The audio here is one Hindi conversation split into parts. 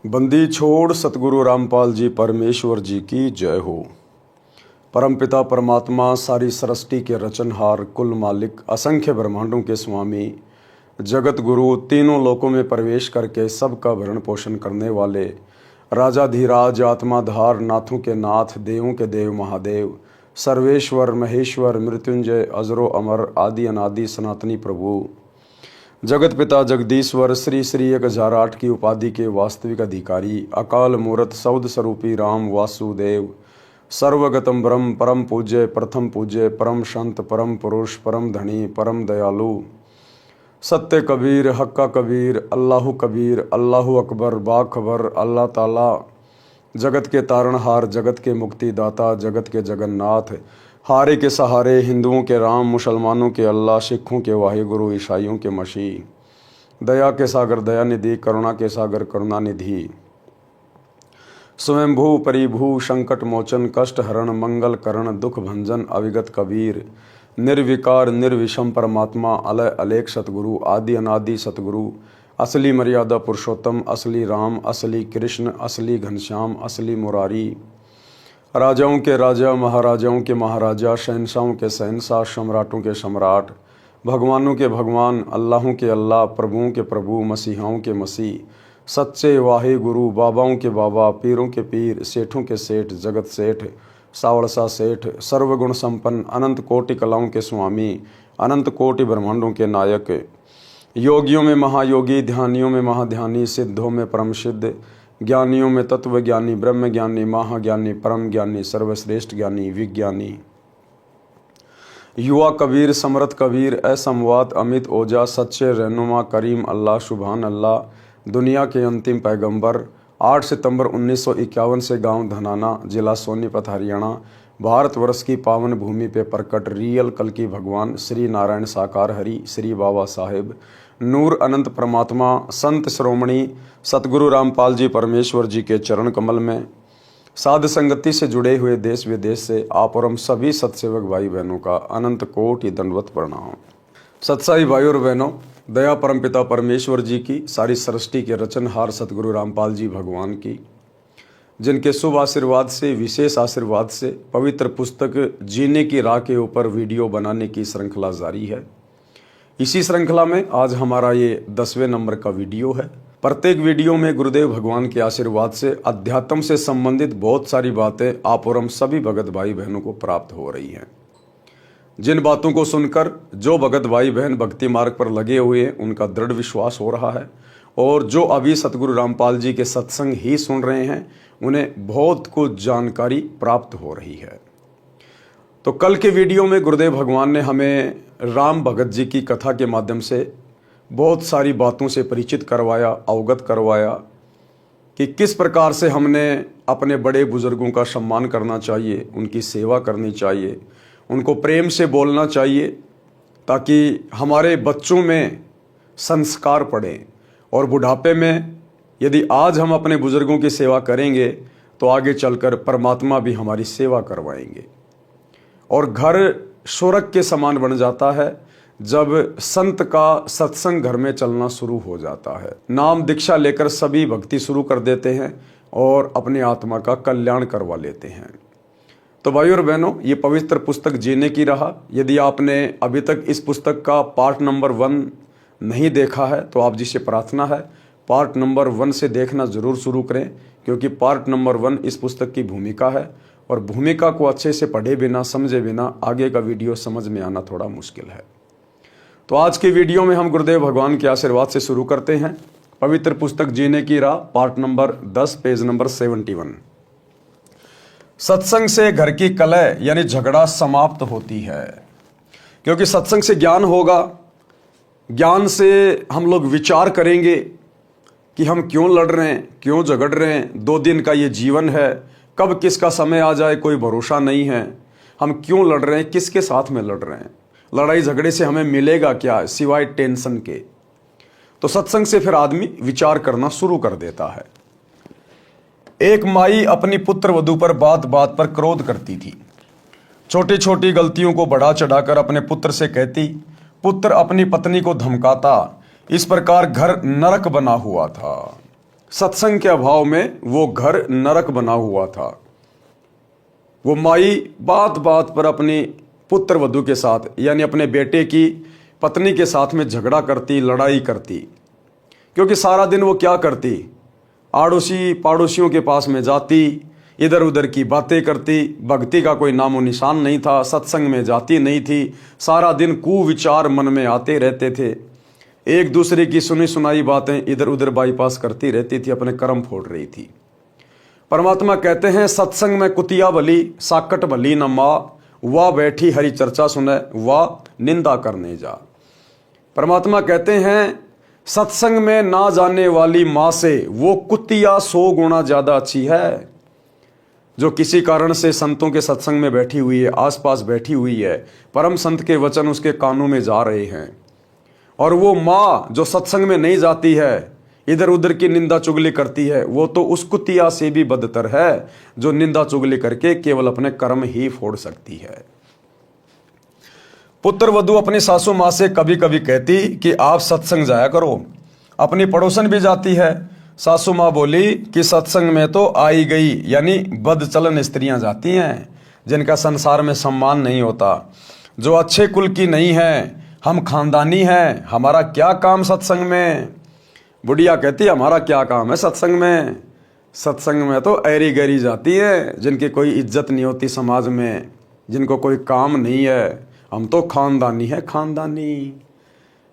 बंदी छोड़ सतगुरु रामपाल जी परमेश्वर जी की जय हो। परमपिता परमात्मा सारी सृष्टि के रचनहार, कुल मालिक, असंख्य ब्रह्मांडों के स्वामी, जगत गुरु, तीनों लोकों में प्रवेश करके सबका भरण पोषण करने वाले, राजाधिराज, आत्माधार, नाथों के नाथ, देवों के देव महादेव, सर्वेश्वर महेश्वर, मृत्युंजय, अजरो अमर, आदि अनादि सनातनी प्रभु, जगत पिता जगदीश्वर, श्री श्री 1008 की उपाधि के वास्तविक अधिकारी, अकाल मूर्त सौद स्वरूपी राम वासुदेव, सर्वगतम ब्रह्म, परम पूज्य, प्रथम पूज्य, परम संत, परम पुरुष, परम धनी, परम दयालु, सत्य कबीर, हक्का कबीर, अल्लाहु कबीर, अल्लाहु अकबर, बाखबर, अल्लाह ताला, जगत के तारणहार, जगत के मुक्तिदाता, जगत के जगन्नाथ, हारे के सहारे, हिंदुओं के राम, मुसलमानों के अल्लाह, सिखों के वाहिगुरु, ईसाइयों के मसीह, दया के सागर दया निधि, करुणा के सागर करुणा निधि, स्वयंभू परिभू, संकट मोचन, कष्ट हरण, मंगल करण, दुख भंजन, अविगत कबीर, निर्विकार निर्विषम परमात्मा, अलय अलेख सतगुरु, आदि अनादि सतगुरु, असली मर्यादा पुरुषोत्तम, असली राम, असली कृष्ण, असली घनश्याम, असली मुरारी, राजाओं के राजा, महाराजाओं के महाराजा, शहंशाहों के शहंशाह, सम्राटों के सम्राट, भगवानों के भगवान, अल्लाहों के अल्लाह, प्रभुओं के प्रभु, मसीहाओं के मसीह, सच्चे वाहे गुरु, बाबाओं के बाबा, पीरों के पीर, सेठों के सेठ, जगत सेठ, सावड़सा सेठ, सर्वगुण संपन्न, अनंत कोटि कलाओं के स्वामी, अनंत कोटि ब्रह्मांडों के नायक, योगियों में महायोगी, ध्यानियों में महाध्यानी, सिद्धों में परम सिद्ध, ज्ञानियों में तत्व ज्ञानी, ब्रह्म ज्ञानी, महाज्ञानी, परम ज्ञानी, सर्वश्रेष्ठ ज्ञानी, विज्ञानी, युवा कबीर, समरथ कबीर, असंवाद, अमित ओजा, सच्चे रहनुमा, करीम अल्लाह, सुभान अल्लाह, दुनिया के अंतिम पैगंबर, 8 सितंबर 1951 से गांव धनाना, जिला सोनीपत, हरियाणा, भारतवर्ष की पावन भूमि पे प्रकट रियल कल की भगवान श्री नारायण साकार हरि, श्री बाबा साहेब, नूर अनंत परमात्मा, संत श्रोमणी सतगुरु रामपाल जी परमेश्वर जी के चरण कमल में साध संगति से जुड़े हुए देश विदेश से आप और हम सभी सत्सेवक भाई बहनों का अनंत कोटि दंडवत प्रणाम। सत्साई भाई और बहनों, दया परमपिता परमेश्वर जी की, सारी सृष्टि के रचनहार सतगुरु रामपाल जी भगवान की, जिनके शुभ आशीर्वाद से, विशेष आशीर्वाद से पवित्र पुस्तक जीने की राह के ऊपर वीडियो बनाने की श्रृंखला जारी है। इसी श्रृंखला में आज हमारा ये 10वें नंबर का वीडियो है। प्रत्येक वीडियो में गुरुदेव भगवान के आशीर्वाद से अध्यात्म से संबंधित बहुत सारी बातें आप और हम सभी भगत भाई बहनों को प्राप्त हो रही हैं। जिन बातों को सुनकर जो भगत भाई बहन भक्ति मार्ग पर लगे हुए हैं उनका दृढ़ विश्वास हो रहा है, और जो अभी सतगुरु रामपाल जी के सत्संग ही सुन रहे हैं उन्हें बहुत कुछ जानकारी प्राप्त हो रही है। तो कल के वीडियो में गुरुदेव भगवान ने हमें राम भगत जी की कथा के माध्यम से बहुत सारी बातों से परिचित करवाया, अवगत करवाया कि किस प्रकार से हमने अपने बड़े बुजुर्गों का सम्मान करना चाहिए, उनकी सेवा करनी चाहिए, उनको प्रेम से बोलना चाहिए, ताकि हमारे बच्चों में संस्कार पड़े और बुढ़ापे में यदि आज हम अपने बुजुर्गों की सेवा करेंगे तो आगे चलकर परमात्मा भी हमारी सेवा करवाएंगे। और घर स्वर्ग के समान बन जाता है जब संत का सत्संग घर में चलना शुरू हो जाता है। नाम दीक्षा लेकर सभी भक्ति शुरू कर देते हैं और अपनी आत्मा का कल्याण करवा लेते हैं। तो भाई और बहनों, ये पवित्र पुस्तक जीने की राह, यदि आपने अभी तक इस पुस्तक का पार्ट नंबर 1 नहीं देखा है तो आप जिससे प्रार्थना है पार्ट नंबर 1 से देखना जरूर शुरू करें, क्योंकि पार्ट नंबर 1 इस पुस्तक की भूमिका है, और भूमिका को अच्छे से पढ़े बिना, समझे बिना आगे का वीडियो समझ में आना थोड़ा मुश्किल है। तो आज के वीडियो में हम गुरुदेव भगवान के आशीर्वाद से शुरू करते हैं। पवित्र पुस्तक जीने की राह, पार्ट नंबर 10, पेज नंबर 71। सत्संग से घर की कलह यानी झगड़ा समाप्त होती है, क्योंकि सत्संग से ज्ञान होगा। ज्ञान से हम लोग विचार करेंगे कि हम क्यों लड़ रहे हैं, क्यों झगड़ रहे हैं। 2 दिन का ये जीवन है, कब किसका समय आ जाए कोई भरोसा नहीं है। हम क्यों लड़ रहे हैं, किसके साथ में लड़ रहे हैं, लड़ाई झगड़े से हमें मिलेगा क्या सिवाय टेंशन के। तो सत्संग से फिर आदमी विचार करना शुरू कर देता है। एक माई अपनी पुत्र वधू पर बात बात पर क्रोध करती थी। छोटी छोटी गलतियों को बढ़ा चढ़ाकर अपने पुत्र से कहती। पुत्र अपनी पत्नी को धमकाता। इस प्रकार घर नरक बना हुआ था। सत्संग के अभाव में वो घर नरक बना हुआ था। वो माई बात बात पर अपनी पुत्र वधू के साथ यानी अपने बेटे की पत्नी के साथ में झगड़ा करती, लड़ाई करती। क्योंकि सारा दिन वो क्या करती, आड़ोसी पड़ोसियों के पास में जाती, इधर उधर की बातें करती, भक्ति का कोई नामो निशान नहीं था, सत्संग में जाती नहीं थी, सारा दिन कुविचार मन में आते रहते थे, एक दूसरे की सुनी सुनाई बातें इधर उधर बाईपास करती रहती थी, अपने कर्म फोड़ रही थी। परमात्मा कहते हैं सत्संग में कुतिया भली साकट भली न माँ, वाह बैठी हरी चर्चा सुने वाह निंदा करने जा। परमात्मा कहते हैं सत्संग में ना जाने वाली माँ से वो कुतिया 100 गुना ज्यादा अच्छी है, जो किसी कारण से संतों के सत्संग में बैठी हुई है, आसपास बैठी हुई है, परम संत के वचन उसके कानों में जा रहे हैं। और वो माँ जो सत्संग में नहीं जाती है, इधर उधर की निंदा चुगली करती है, वो तो उस कुतिया से भी बदतर है जो निंदा चुगली करके केवल अपने कर्म ही फोड़ सकती है। पुत्र वधू अपनी सासू माँ से कभी कभी कहती कि आप सत्संग जाया करो। अपनी पड़ोसन भी जाती है। सासू माँ बोली कि सत्संग में तो आई गई यानी बदचलन स्त्रियां जाती हैं, जिनका संसार में सम्मान नहीं होता, जो अच्छे कुल की नहीं है, हम खानदानी हैं, हमारा क्या काम सत्संग में। बुढ़िया कहती हमारा क्या काम है सत्संग में, सत्संग में तो ऐरी गैरी जाती है, जिनकी कोई इज्जत नहीं होती समाज में, जिनको कोई काम नहीं है, हम तो खानदानी है खानदानी।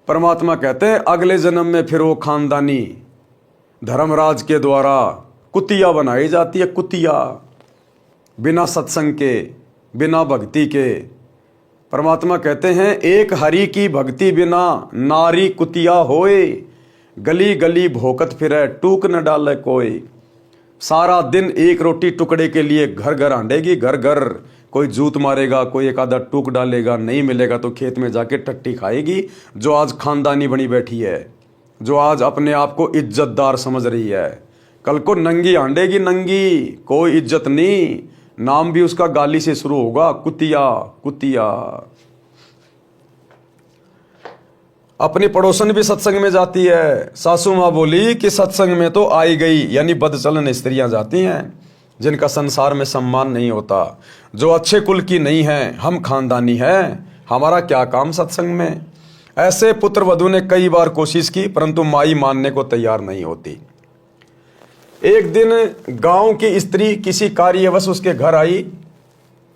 परमात्मा कहते हैं अगले जन्म में फिर वो खानदानी धर्मराज के द्वारा कुतिया बनाई जाती है, कुतिया, बिना सत्संग के, बिना भक्ति के। परमात्मा कहते हैं एक हरि की भक्ति बिना नारी कुतिया होए, गली गली भोकत फिरे टूक न डाले कोई। सारा दिन एक रोटी टुकड़े के लिए घर घर आंडेगी, घर घर, कोई जूत मारेगा, कोई एक आधा टूक डालेगा, नहीं मिलेगा तो खेत में जाके टट्टी खाएगी। जो आज खानदानी बनी बैठी है, जो आज अपने आप को इज्जतदार समझ रही है, कल को नंगी आंडेगी, नंगी, कोई इज्जत नहीं, नाम भी उसका गाली से शुरू होगा, कुतिया कुतिया। अपनी पड़ोसन भी सत्संग में जाती है। सासू माँ बोली कि सत्संग में तो आई गई यानी बदचलन स्त्रियां जाती हैं, जिनका संसार में सम्मान नहीं होता, जो अच्छे कुल की नहीं है, हम खानदानी हैं, हमारा क्या काम सत्संग में। ऐसे पुत्र वधू ने कई बार कोशिश की, परंतु माई मानने को तैयार नहीं होती। एक दिन गांव की स्त्री किसी कार्यवश उसके घर आई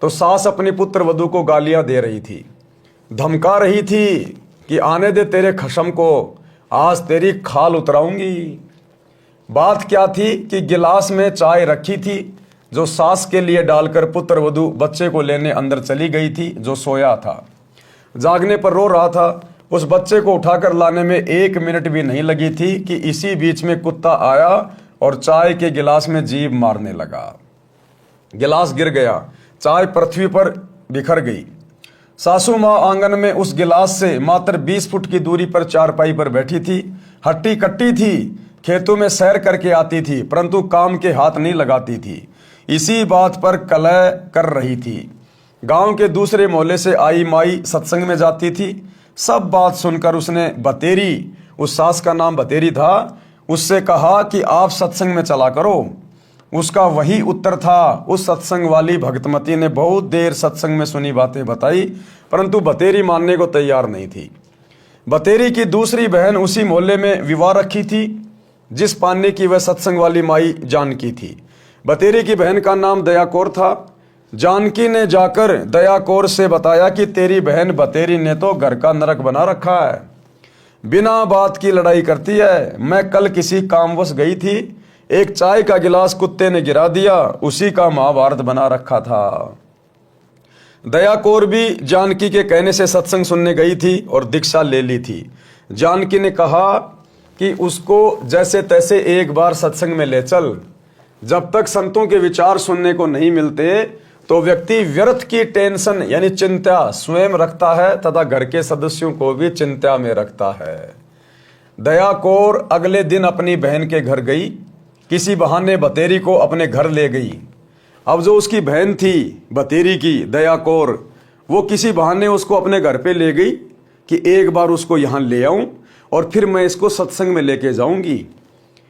तो सास अपनी पुत्र वधू को गालियां दे रही थी, धमका रही थी कि आने दे तेरे खशम को, आज तेरी खाल उतराऊंगी। बात क्या थी कि गिलास में चाय रखी थी, जो सास के लिए डालकर पुत्र वधू बच्चे को लेने अंदर चली गई थी, जो सोया था, जागने पर रो रहा था। उस बच्चे को उठाकर लाने में 1 मिनट भी नहीं लगी थी कि इसी बीच में कुत्ता आया और चाय के गिलास में जीभ मारने लगा। गिलास गिर गया, चाय पृथ्वी पर बिखर गई। सासू माँ आंगन में उस गिलास से मात्र 20 फुट की दूरी पर चारपाई पर बैठी थी, हट्टी कट्टी थी, खेतों में सैर करके आती थी, परंतु काम के हाथ नहीं लगाती थी, इसी बात पर कलह कर रही थी। गांव के दूसरे मोहल्ले से आई माई सत्संग में जाती थी। सब बात सुनकर उसने बतेरी, उस सास का नाम बतेरी था, उससे कहा कि आप सत्संग में चला करो। उसका वही उत्तर था। उस सत्संग वाली भक्तमती ने बहुत देर सत्संग में सुनी बातें बताई, परंतु बतेरी मानने को तैयार नहीं थी। बतेरी की दूसरी बहन उसी मोहल्ले में विवाह रखी थी, जिस पाने की वह सत्संग वाली माई जानकी थी। बतेरी की बहन का नाम दया कौर था। जानकी ने जाकर दया कौर से बताया कि तेरी बहन बतेरी ने तो घर का नरक बना रखा है, बिना बात की लड़ाई करती है। मैं कल किसी कामवश गई थी, एक चाय का गिलास कुत्ते ने गिरा दिया, उसी का महाभारत बना रखा था। दया कौर भी जानकी के कहने से सत्संग सुनने गई थी और दीक्षा ले ली थी। जानकी ने कहा कि उसको जैसे तैसे एक बार सत्संग में ले चल। जब तक संतों के विचार सुनने को नहीं मिलते तो व्यक्ति व्यर्थ की टेंशन यानी चिंता स्वयं रखता है तथा घर के सदस्यों को भी चिंता में रखता है। दया कौर अगले दिन अपनी बहन के घर गई, किसी बहाने बतेरी को अपने घर ले गई। अब जो उसकी बहन थी बतेरी की दया कौर, वो किसी बहाने उसको अपने घर पे ले गई कि एक बार उसको यहाँ ले आऊं और फिर मैं इसको सत्संग में लेके जाऊंगी।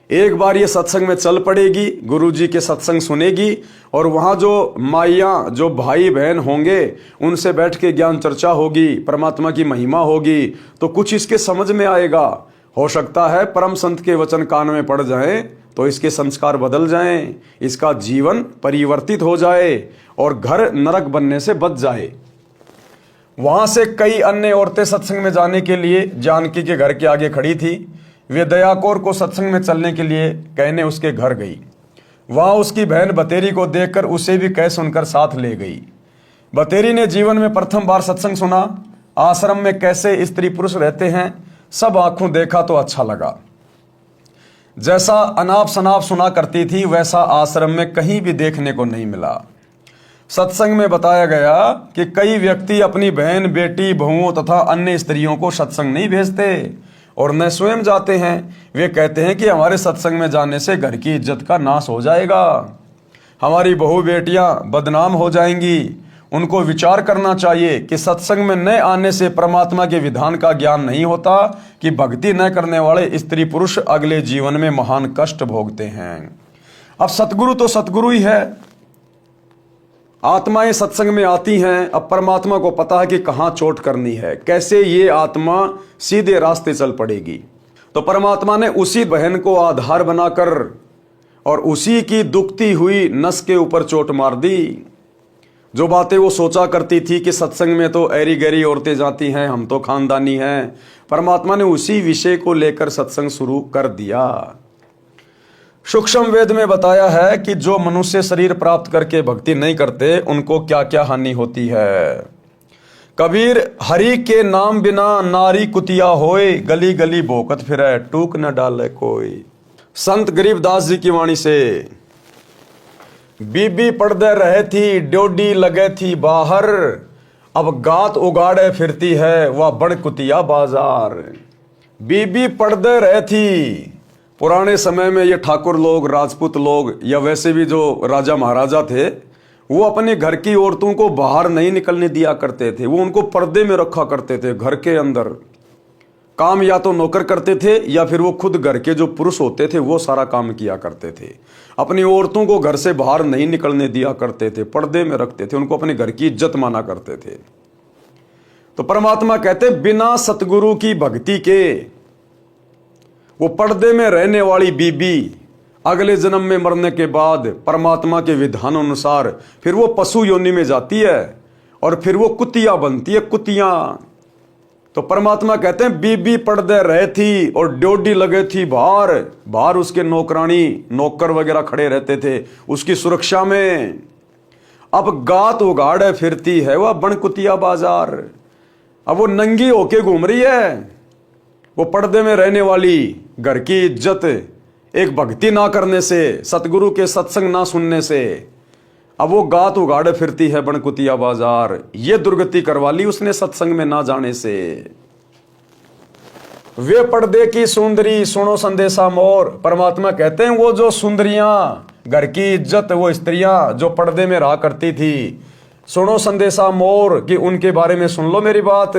एक बार ये सत्संग में चल पड़ेगी, गुरु जी के सत्संग सुनेगी और वहाँ जो माइयाँ, जो भाई बहन होंगे, उनसे बैठ के ज्ञान चर्चा होगी, परमात्मा की महिमा होगी, तो कुछ इसके समझ में आएगा। हो सकता है परम संत के वचन कान में पड़ जाएं तो इसके संस्कार बदल जाएं, इसका जीवन परिवर्तित हो जाए और घर नरक बनने से बच जाए। वहां से कई अन्य औरतें सत्संग में जाने के लिए जानकी के घर के आगे खड़ी थी। वे दया कौर को सत्संग में चलने के लिए कहने उसके घर गई। वहां उसकी बहन बतेरी को देखकर उसे भी कह सुनकर साथ ले गई। बतेरी ने जीवन में प्रथम बार सत्संग सुना। आश्रम में कैसे स्त्री पुरुष रहते हैं सब आंखों देखा तो अच्छा लगा। जैसा अनाप शनाप सुना करती थी वैसा आश्रम में कहीं भी देखने को नहीं मिला। सत्संग में बताया गया कि कई व्यक्ति अपनी बहन, बेटी, बहुओं तथा अन्य स्त्रियों को सत्संग नहीं भेजते और न स्वयं जाते हैं। वे कहते हैं कि हमारे सत्संग में जाने से घर की इज्जत का नाश हो जाएगा, हमारी बहू बेटियां बदनाम हो जाएंगी। उनको विचार करना चाहिए कि सत्संग में न आने से परमात्मा के विधान का ज्ञान नहीं होता कि भक्ति न करने वाले स्त्री पुरुष अगले जीवन में महान कष्ट भोगते हैं। अब सतगुरु तो सतगुरु ही है। आत्माएं सत्संग में आती हैं। अब परमात्मा को पता है कि कहाँ चोट करनी है, कैसे ये आत्मा सीधे रास्ते चल पड़ेगी। तो परमात्मा ने उसी बहन को आधार बनाकर और उसी की दुखती हुई नस के ऊपर चोट मार दी। जो बातें वो सोचा करती थी कि सत्संग में तो ऐरी गैरी औरतें जाती हैं, हम तो खानदानी हैं, परमात्मा ने उसी विषय को लेकर सत्संग शुरू कर दिया। सूक्ष्म वेद में बताया है कि जो मनुष्य शरीर प्राप्त करके भक्ति नहीं करते उनको क्या क्या हानि होती है। कबीर हरि के नाम बिना नारी कुतिया होए, गली गली भोकत फिरे टूक न डाले कोई। संत गरीबदास जी की वाणी से, बीबी पर्दे रहे थी ड्योडी लगे थी बाहर, अब गात उगाड़े फिरती है वह बड़ कुतिया बाजार। बीबी पर्दे रहे थी। पुराने समय में ये ठाकुर लोग, राजपूत लोग या वैसे भी जो राजा महाराजा थे, वो अपने घर की औरतों को बाहर नहीं निकलने दिया करते थे। वो उनको पर्दे में रखा करते थे। घर के अंदर काम या तो नौकर करते थे या फिर वो खुद घर के जो पुरुष होते थे वो सारा काम किया करते थे। अपनी औरतों को घर से बाहर नहीं निकलने दिया करते थे, पर्दे में रखते थे, उनको अपने घर की इज्जत माना करते थे। तो परमात्मा कहते बिना सतगुरु की भक्ति के वो पर्दे में रहने वाली बीबी अगले जन्म में मरने के बाद परमात्मा के विधान अनुसार फिर वो पशु योनि में जाती है और फिर वो कुतिया बनती है, कुतिया। तो परमात्मा कहते हैं बीबी पर्दे रहे थी और ड्योडी लगे थी बाहर। बाहर उसके नौकरानी, नौकर वगैरह खड़े रहते थे उसकी सुरक्षा में। अब गात उगाड़े फिरती है वह बन कुतिया बाजार। अब वो नंगी होके घूम रही है। वो पर्दे में रहने वाली घर की इज्जत एक भक्ति ना करने से, सतगुरु के सत्संग ना सुनने से, अब वो गात उगाड़े फिरती है बनकुतिया बाजार। ये दुर्गति करवा ली उसने सत्संग में ना जाने से। वे पर्दे की सुंदरी सुनो संदेशा मोर। परमात्मा कहते हैं वो जो सुंदरियां, घर की इज्जत, वो स्त्रियां जो पर्दे में रहा करती थी, सुनो संदेशा मोर कि उनके बारे में सुन लो मेरी बात।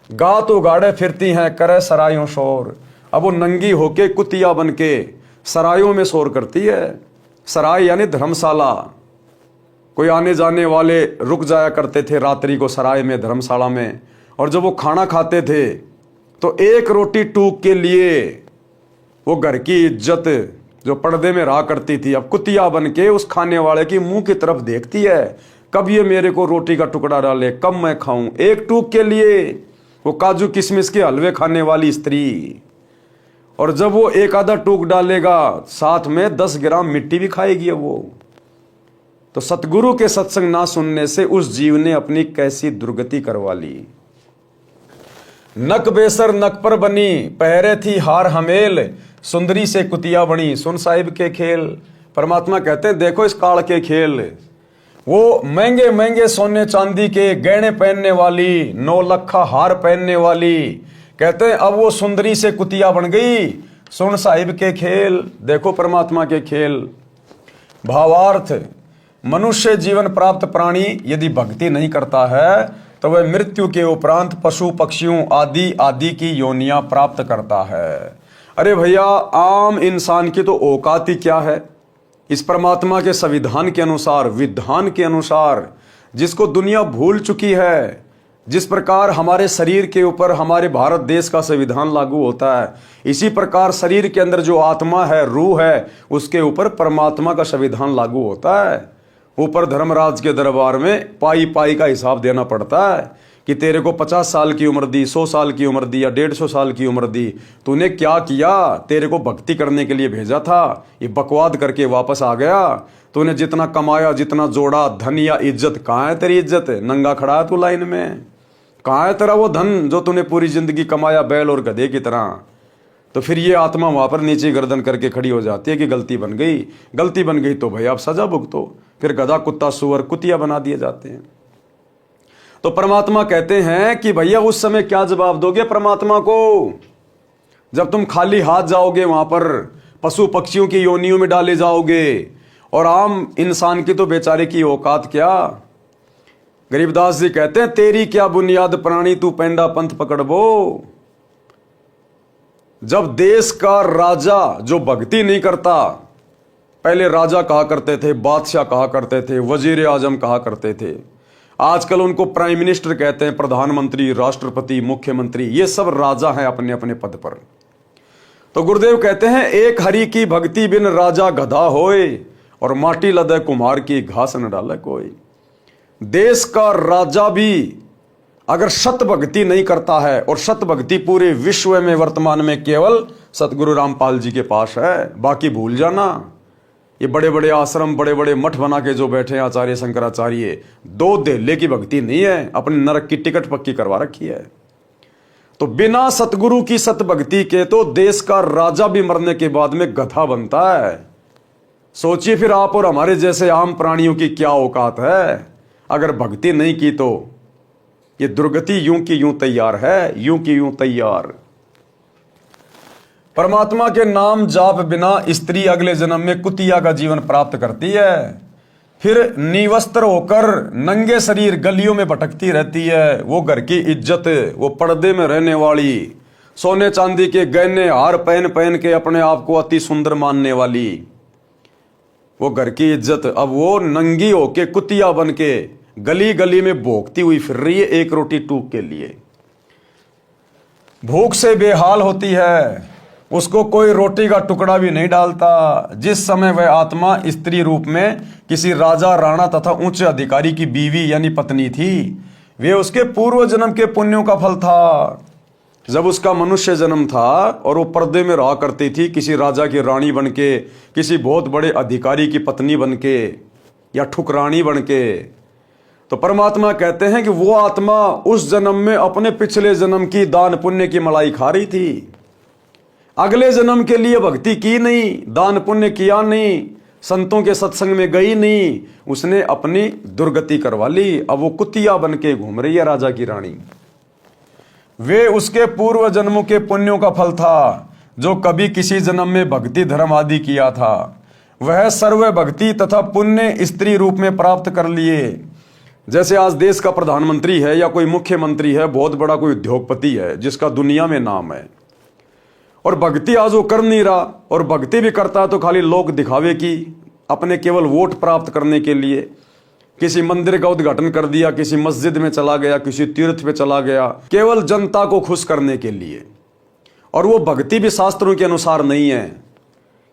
गात उगाड़े फिरती हैं करे सरायों शोर। अब वो नंगी होके कुतिया बन के सरायों में शोर करती है। सराय यानी धर्मशाला। कोई आने जाने वाले रुक जाया करते थे रात्रि को सराय में, धर्मशाला में, और जब वो खाना खाते थे तो एक रोटी टूक के लिए वो घर की इज्जत जो पर्दे में रहा करती थी अब कुतिया बन के उस खाने वाले की मुंह की तरफ देखती है, कब ये मेरे को रोटी का टुकड़ा डाले, कब मैं खाऊं। एक टूक के लिए वो काजू किशमिश के हलवे खाने वाली स्त्री, और जब वो एक आधा टूक डालेगा साथ में 10 ग्राम मिट्टी भी खाएगी वो। तो सतगुरु के सत्संग ना सुनने से उस जीव ने अपनी कैसी दुर्गति करवा ली। नक बेसर नक पर बनी, पहरे थी हार हमेल, सुंदरी से कुतिया बनी, सुन साहिब के खेल। परमात्मा कहते हैं देखो इस काल के खेल। वो महंगे महंगे सोने चांदी के गहने पहनने वाली, 9 लखा हार पहनने वाली, कहते हैं अब वो सुंदरी से कुतिया बन गई। सुन साहिब के खेल, देखो परमात्मा के खेल। भावार्थ, मनुष्य जीवन प्राप्त प्राणी यदि भक्ति नहीं करता है तो वह मृत्यु के उपरांत पशु पक्षियों आदि आदि की योनियां प्राप्त करता है। अरे भैया, आम इंसान की तो औकात ही क्या है। इस परमात्मा के संविधान के अनुसार, विधान के अनुसार, जिसको दुनिया भूल चुकी है, जिस प्रकार हमारे शरीर के ऊपर हमारे भारत देश का संविधान लागू होता है, इसी प्रकार शरीर के अंदर जो आत्मा है, रूह है, उसके ऊपर परमात्मा का संविधान लागू होता है। ऊपर धर्मराज के दरबार में पाई पाई का हिसाब देना पड़ता है कि तेरे को 50 साल की उम्र दी, 100 साल की उम्र दी या 150 साल की उम्र दी, तूने क्या किया? तेरे को भक्ति करने के लिए भेजा था, ये बकवाद करके वापस आ गया। तूने जितना कमाया, जितना जोड़ा, धन या इज्जत, कहाँ है तेरी इज्जत? नंगा खड़ा है तू लाइन में। कहाँ है तेरा वो धन जो तूने पूरी जिंदगी कमाया बैल और गधे की तरह? तो फिर ये आत्मा वहां पर नीचे गर्दन करके खड़ी हो जाती है कि गलती बन गई। गलती बन गई तो भैया आप सजा भुगतो। फिर गधा, कुत्ता, सुअर, कुतिया बना दिए जाते हैं। तो परमात्मा कहते हैं कि भैया उस समय क्या जवाब दोगे परमात्मा को, जब तुम खाली हाथ जाओगे, वहां पर पशु पक्षियों की योनियों में डाले जाओगे, और आम इंसान की तो बेचारे की औकात क्या। गरीबदास जी कहते हैं, तेरी क्या बुनियाद प्राणी, तू पेंडा पंथ पकड़बो। जब देश का राजा जो भक्ति नहीं करता, पहले राजा कहा करते थे, बादशाह कहा करते थे, वजीर आजम कहा करते थे, आजकल उनको प्राइम मिनिस्टर कहते हैं, प्रधानमंत्री, राष्ट्रपति, मुख्यमंत्री, ये सब राजा हैं अपने अपने पद पर। तो गुरुदेव कहते हैं, एक हरि की भक्ति बिन राजा गधा होए, और माटी लदे कुम्हार की घास न डाले कोई। देश का राजा भी अगर सत भक्ति नहीं करता है, और सत भक्ति पूरे विश्व में वर्तमान में केवल सतगुरु रामपाल जी के पास है, बाकी भूल जाना। ये बड़े बड़े आश्रम, बड़े बड़े मठ बना के जो बैठे हैं आचार्य शंकराचार्य, दो देले की भक्ति नहीं है, अपने नरक की टिकट पक्की करवा रखी है। तो बिना सतगुरु की सत भक्ति के तो देश का राजा भी मरने के बाद में गधा बनता है। सोचिए फिर आप और हमारे जैसे आम प्राणियों की क्या औकात है। अगर भक्ति नहीं की तो ये दुर्गति यूं की यूं तैयार है, यूं की यूं तैयार। परमात्मा के नाम जाप बिना स्त्री अगले जन्म में कुतिया का जीवन प्राप्त करती है, फिर निवस्त्र होकर नंगे शरीर गलियों में भटकती रहती है। वो घर की इज्जत, वो पर्दे में रहने वाली, सोने चांदी के गहने हार पहन पहन के अपने आप को अति सुंदर मानने वाली, वो घर की इज्जत अब वो नंगी होके कुतिया बन के गली गली में भोंकती हुई फिर रही है एक रोटी टूक के लिए। भूख से बेहाल होती है, उसको कोई रोटी का टुकड़ा भी नहीं डालता। जिस समय वह आत्मा स्त्री रूप में किसी राजा, राणा तथा उच्च अधिकारी की बीवी यानी पत्नी थी, वे उसके पूर्व जन्म के पुण्यों का फल था। जब उसका मनुष्य जन्म था और वो पर्दे में रहा करती थी, किसी राजा की रानी बनके, किसी बहुत बड़े अधिकारी की पत्नी बनके या ठुकरानी बनके, तो परमात्मा कहते हैं कि वो आत्मा उस जन्म में अपने पिछले जन्म की दान पुण्य की मलाई खा रही थी। अगले जन्म के लिए भक्ति की नहीं, दान पुण्य किया नहीं, संतों के सत्संग में गई नहीं, उसने अपनी दुर्गति करवा ली। अब वो कुतिया बन के घूम रही है राजा की रानी। वे उसके पूर्व जन्मों के पुण्यों का फल था, जो कभी किसी जन्म में भक्ति धर्म आदि किया था, वह सर्व भक्ति तथा पुण्य स्त्री रूप में प्राप्त कर लिए। जैसे आज देश का प्रधानमंत्री है या कोई मुख्यमंत्री है, बहुत बड़ा कोई उद्योगपति है जिसका दुनिया में नाम है, और भक्ति आज वो कर नहीं रहा, और भक्ति भी करता है तो खाली लोक दिखावे की, अपने केवल वोट प्राप्त करने के लिए। किसी मंदिर का उद्घाटन कर दिया, किसी मस्जिद में चला गया, किसी तीर्थ पे चला गया, केवल जनता को खुश करने के लिए। और वो भक्ति भी शास्त्रों के अनुसार नहीं है।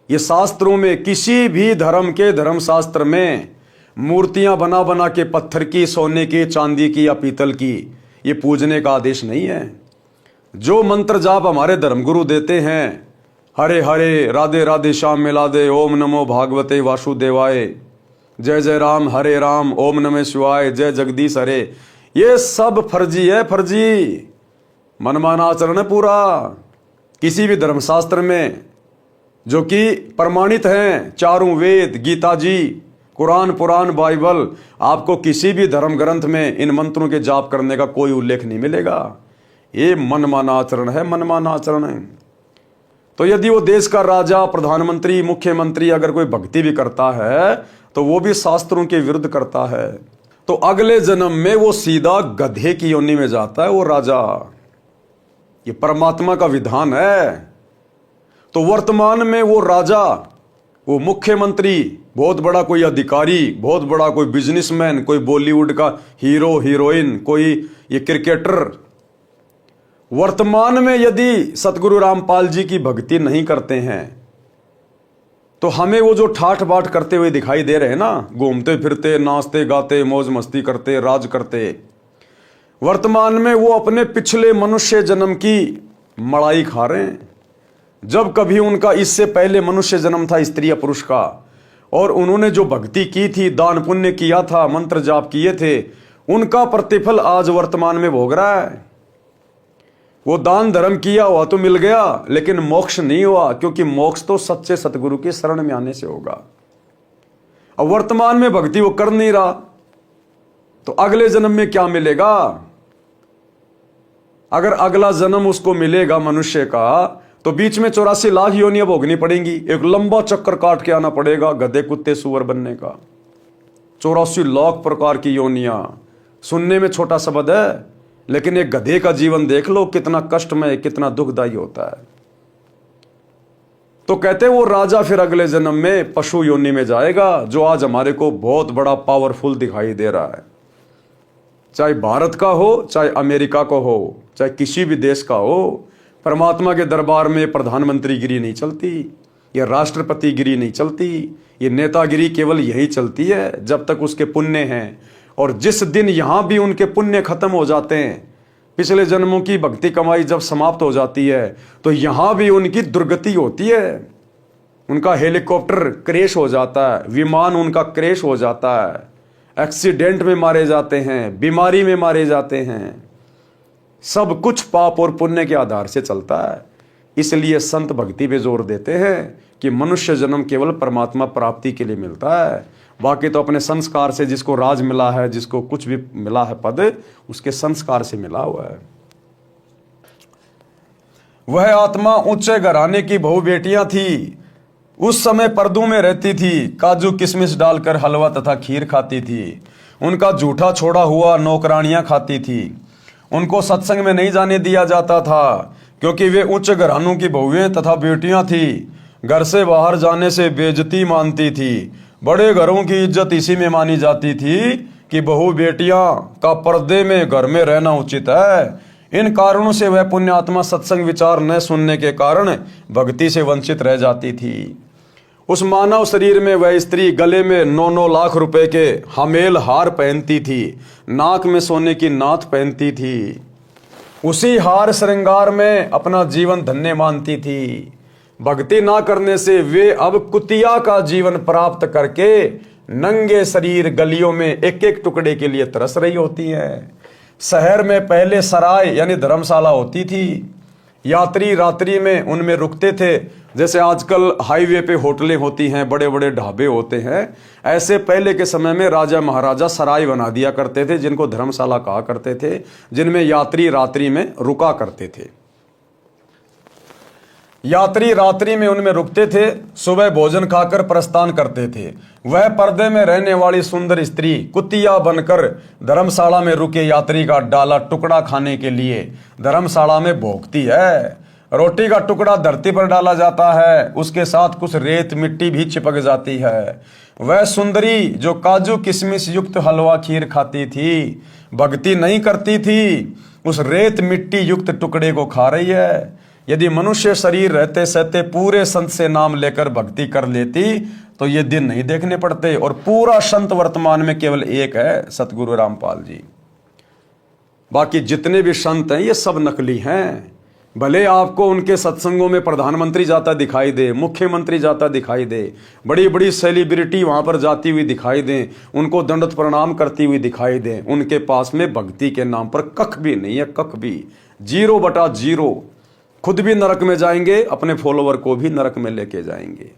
ये शास्त्रों में, किसी भी धर्म के धर्म शास्त्र में मूर्तियां बना बना के पत्थर की, सोने की, चांदी की या पीतल की, ये पूजने का आदेश नहीं है। जो मंत्र जाप हमारे धर्मगुरु देते हैं, हरे हरे, राधे राधे, श्याम मिलादे, ओम नमो भागवते वासुदेवाय, जय जय राम, हरे राम, ओम नमः शिवाय, जय जगदीश हरे, ये सब फर्जी है, फर्जी मनमाना आचरण है पूरा। किसी भी धर्मशास्त्र में जो कि प्रमाणित हैं, चारों वेद, गीता जी, कुरान, पुराण, बाइबल, आपको किसी भी धर्म ग्रंथ में इन मंत्रों के जाप करने का कोई उल्लेख नहीं मिलेगा। ये मनमाना आचरण है, मनमाना आचरण है। तो यदि वो देश का राजा, प्रधानमंत्री, मुख्यमंत्री अगर कोई भक्ति भी करता है तो वो भी शास्त्रों के विरुद्ध करता है, तो अगले जन्म में वो सीधा गधे की योनि में जाता है वो राजा। ये परमात्मा का विधान है। तो वर्तमान में वो राजा, वो मुख्यमंत्री, बहुत बड़ा कोई अधिकारी, बहुत बड़ा कोई बिजनेसमैन, कोई बॉलीवुड का हीरो हीरोइन, कोई ये क्रिकेटर, वर्तमान में यदि सतगुरु रामपाल जी की भक्ति नहीं करते हैं तो हमें वो जो ठाठ बाट करते हुए दिखाई दे रहे हैं ना, घूमते फिरते, नाचते गाते, मौज मस्ती करते, राज करते, वर्तमान में वो अपने पिछले मनुष्य जन्म की मड़ाई खा रहे हैं। जब कभी उनका इससे पहले मनुष्य जन्म था स्त्री या पुरुष का, और उन्होंने जो भक्ति की थी, दान पुण्य किया था, मंत्र जाप किए थे, उनका प्रतिफल आज वर्तमान में भोग रहा है। वो दान धर्म किया हुआ तो मिल गया, लेकिन मोक्ष नहीं हुआ, क्योंकि मोक्ष तो सच्चे सतगुरु के शरण में आने से होगा। अब वर्तमान में भक्ति वो कर नहीं रहा तो अगले जन्म में क्या मिलेगा? अगर अगला जन्म उसको मिलेगा मनुष्य का, तो बीच में 84 लाख योनियां भोगनी पड़ेंगी, एक लंबा चक्कर काट के आना पड़ेगा गधे कुत्ते सुअर बनने का। 84 लाख प्रकार की योनियां, सुनने में छोटा शब्द है, लेकिन एक गधे का जीवन देख लो, कितना कष्टमय, कितना दुखदायी होता है। तो कहते वो राजा फिर अगले जन्म में पशु योनि में जाएगा, जो आज हमारे को बहुत बड़ा पावरफुल दिखाई दे रहा है। चाहे भारत का हो, चाहे अमेरिका का हो, चाहे किसी भी देश का हो, परमात्मा के दरबार में प्रधानमंत्री गिरी नहीं चलती, ये राष्ट्रपति गिरी नहीं चलती, ये नेतागिरी केवल यही चलती है जब तक उसके पुण्य हैं। और जिस दिन यहां भी उनके पुण्य खत्म हो जाते हैं, पिछले जन्मों की भक्ति कमाई जब समाप्त हो जाती है, तो यहां भी उनकी दुर्गति होती है। उनका हेलीकॉप्टर क्रैश हो जाता है, विमान उनका क्रैश हो जाता है, एक्सीडेंट में मारे जाते हैं, बीमारी में मारे जाते हैं। सब कुछ पाप और पुण्य के आधार से चलता है। इसलिए संत भक्ति पे जोर देते हैं कि मनुष्य जन्म केवल परमात्मा प्राप्ति के लिए मिलता है, बाकी तो अपने संस्कार से, जिसको राज मिला है, जिसको कुछ भी मिला है पद, उसके संस्कार से मिला हुआ है। वह आत्मा ऊंचे घराने की बहु बेटियां थी, उस समय पर्दों में रहती थी, काजू किशमिश डालकर हलवा तथा खीर खाती थी। उनका जूठा छोड़ा हुआ नौकरानियां खाती थी। उनको सत्संग में नहीं जाने दिया जाता था, क्योंकि वे उच्च घरानों की बहुएं तथा बेटियां थी। घर से बाहर जाने से बेइज्जती मानती थी। बड़े घरों की इज्जत इसी में मानी जाती थी कि बहु बेटियां का पर्दे में घर में रहना उचित है। इन कारणों से वह पुण्यात्मा सत्संग विचार न सुनने के कारण भक्ति से वंचित रह जाती थी। उस मानव शरीर में वह स्त्री गले में 9-9 लाख रुपए के हमेल हार पहनती थी, नाक में सोने की नाथ पहनती थी। उसी हार श्रृंगार में अपना जीवन धन्य मानती थी। भक्ति ना करने से वे अब कुतिया का जीवन प्राप्त करके नंगे शरीर गलियों में एक एक टुकड़े के लिए तरस रही होती हैं। शहर में पहले सराय यानी धर्मशाला होती थी, यात्री रात्रि में उनमें रुकते थे। जैसे आजकल हाईवे पे होटलें होती हैं, बड़े बड़े ढाबे होते हैं, ऐसे पहले के समय में राजा महाराजा सराय बना दिया करते थे, जिनको धर्मशाला कहा करते थे, जिनमें यात्री रात्रि में रुका करते थे। यात्री रात्रि में उनमें रुकते थे, सुबह भोजन खाकर प्रस्थान करते थे। वह पर्दे में रहने वाली सुंदर स्त्री कुतिया बनकर धर्मशाला में रुके यात्री का डाला टुकड़ा खाने के लिए धर्मशाला में भोगती है। रोटी का टुकड़ा धरती पर डाला जाता है, उसके साथ कुछ रेत मिट्टी भी चिपक जाती है। वह सुंदरी जो काजू किशमिश युक्त हलवा खीर खाती थी, भक्ति नहीं करती थी, उस रेत मिट्टी युक्त टुकड़े को खा रही है। यदि मनुष्य शरीर रहते सहते पूरे संत से नाम लेकर भक्ति कर लेती तो ये दिन नहीं देखने पड़ते। और पूरा संत वर्तमान में केवल एक है, सतगुरु रामपाल जी। बाकी जितने भी संत हैं ये सब नकली हैं। भले आपको उनके सत्संगों में प्रधानमंत्री जाता दिखाई दे, मुख्यमंत्री जाता दिखाई दे, बड़ी बड़ी सेलिब्रिटी वहां पर जाती हुई दिखाई दे, उनको दंडवत प्रणाम करती हुई दिखाई दे, उनके पास में भक्ति के नाम पर कख भी नहीं है, कख भी, 0/0। खुद भी नरक में जाएंगे, अपने फॉलोवर को भी नरक में लेके जाएंगे।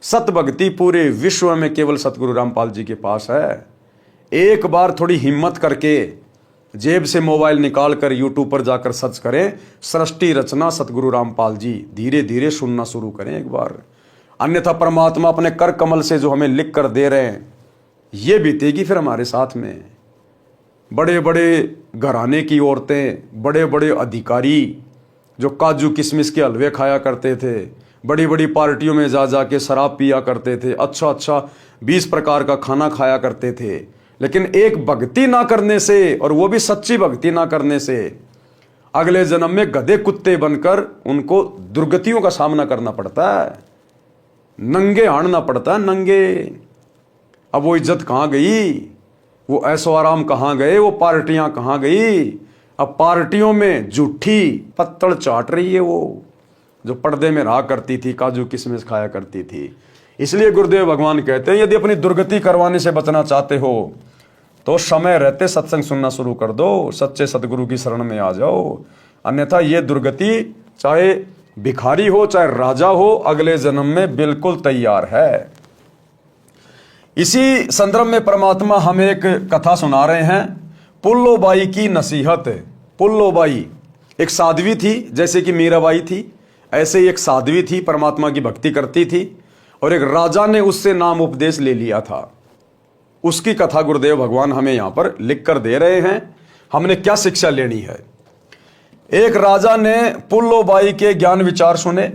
सत भक्ति पूरे विश्व में केवल सतगुरु रामपाल जी के पास है। एक बार थोड़ी हिम्मत करके जेब से मोबाइल निकाल कर यूट्यूब पर जाकर सर्च करें, सृष्टि रचना सतगुरु रामपाल जी, धीरे धीरे सुनना शुरू करें एक बार। अन्यथा परमात्मा अपने कर कमल से जो हमें लिख कर दे रहे हैं, ये बीतेगी फिर हमारे साथ में। बड़े बड़े घराने की औरतें, बड़े बड़े अधिकारी, जो काजू किशमिश के हलवे खाया करते थे, बड़ी बड़ी पार्टियों में जा जा के शराब पिया करते थे, अच्छा अच्छा 20 प्रकार का खाना खाया करते थे, लेकिन एक भक्ति ना करने से, और वो भी सच्ची भक्ति ना करने से, अगले जन्म में गधे कुत्ते बनकर उनको दुर्गतियों का सामना करना पड़ता है, नंगे हारना पड़ता है, नंगे। अब वो इज्जत कहाँ गई, वो ऐशो आराम कहाँ गए, वो पार्टियां कहाँ गई। अब पार्टियों में झूठी पत्तड़ चाट रही है वो, जो पर्दे में रहा करती थी, काजू किशमिश खाया करती थी। इसलिए गुरुदेव भगवान कहते हैं, यदि अपनी दुर्गति करवाने से बचना चाहते हो तो समय रहते सत्संग सुनना शुरू कर दो, सच्चे सदगुरु की शरण में आ जाओ, अन्यथा ये दुर्गति चाहे भिखारी हो चाहे राजा हो, अगले जन्म में बिल्कुल तैयार है। इसी संदर्भ में परमात्मा हमें एक कथा सुना रहे हैं, पुल्लोबाई की नसीहत। पुल्लोबाई एक साध्वी थी, जैसे कि मीराबाई थी, ऐसे ही एक साध्वी थी, परमात्मा की भक्ति करती थी, और एक राजा ने उससे नाम उपदेश ले लिया था। उसकी कथा गुरुदेव भगवान हमें यहां पर लिख कर दे रहे हैं। हमने क्या शिक्षा लेनी है। एक राजा ने पुल्लोबाई के ज्ञान विचार सुने,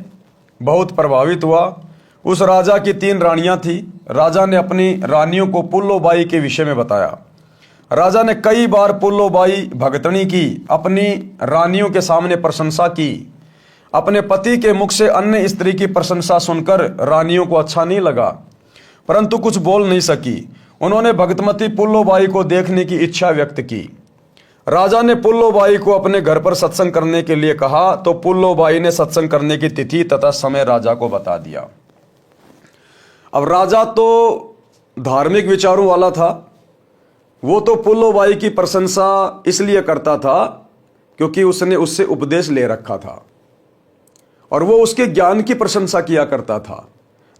बहुत प्रभावित हुआ। उस राजा की 3 रानियां थी। राजा ने अपनी रानियों को पुल्लोबाई के विषय में बताया। राजा ने कई बार पुल्लोबाई भगतनी की, अपनी रानियों के सामने प्रशंसा की। अपने पति के मुख से अन्य स्त्री की प्रशंसा सुनकर रानियों को अच्छा नहीं लगा, परंतु कुछ बोल नहीं सकी। उन्होंने भगतमती पुल्लोबाई को देखने की इच्छा व्यक्त की। राजा ने पुल्लोबाई को अपने घर पर सत्संग करने के लिए कहा, तो पुल्लोबाई ने सत्संग करने की तिथि तथा समय राजा को बता दिया। अब राजा तो धार्मिक विचारों वाला था, वो तो पुल्लोबाई की प्रशंसा इसलिए करता था क्योंकि उसने उससे उपदेश ले रखा था, और वो उसके ज्ञान की प्रशंसा किया करता था,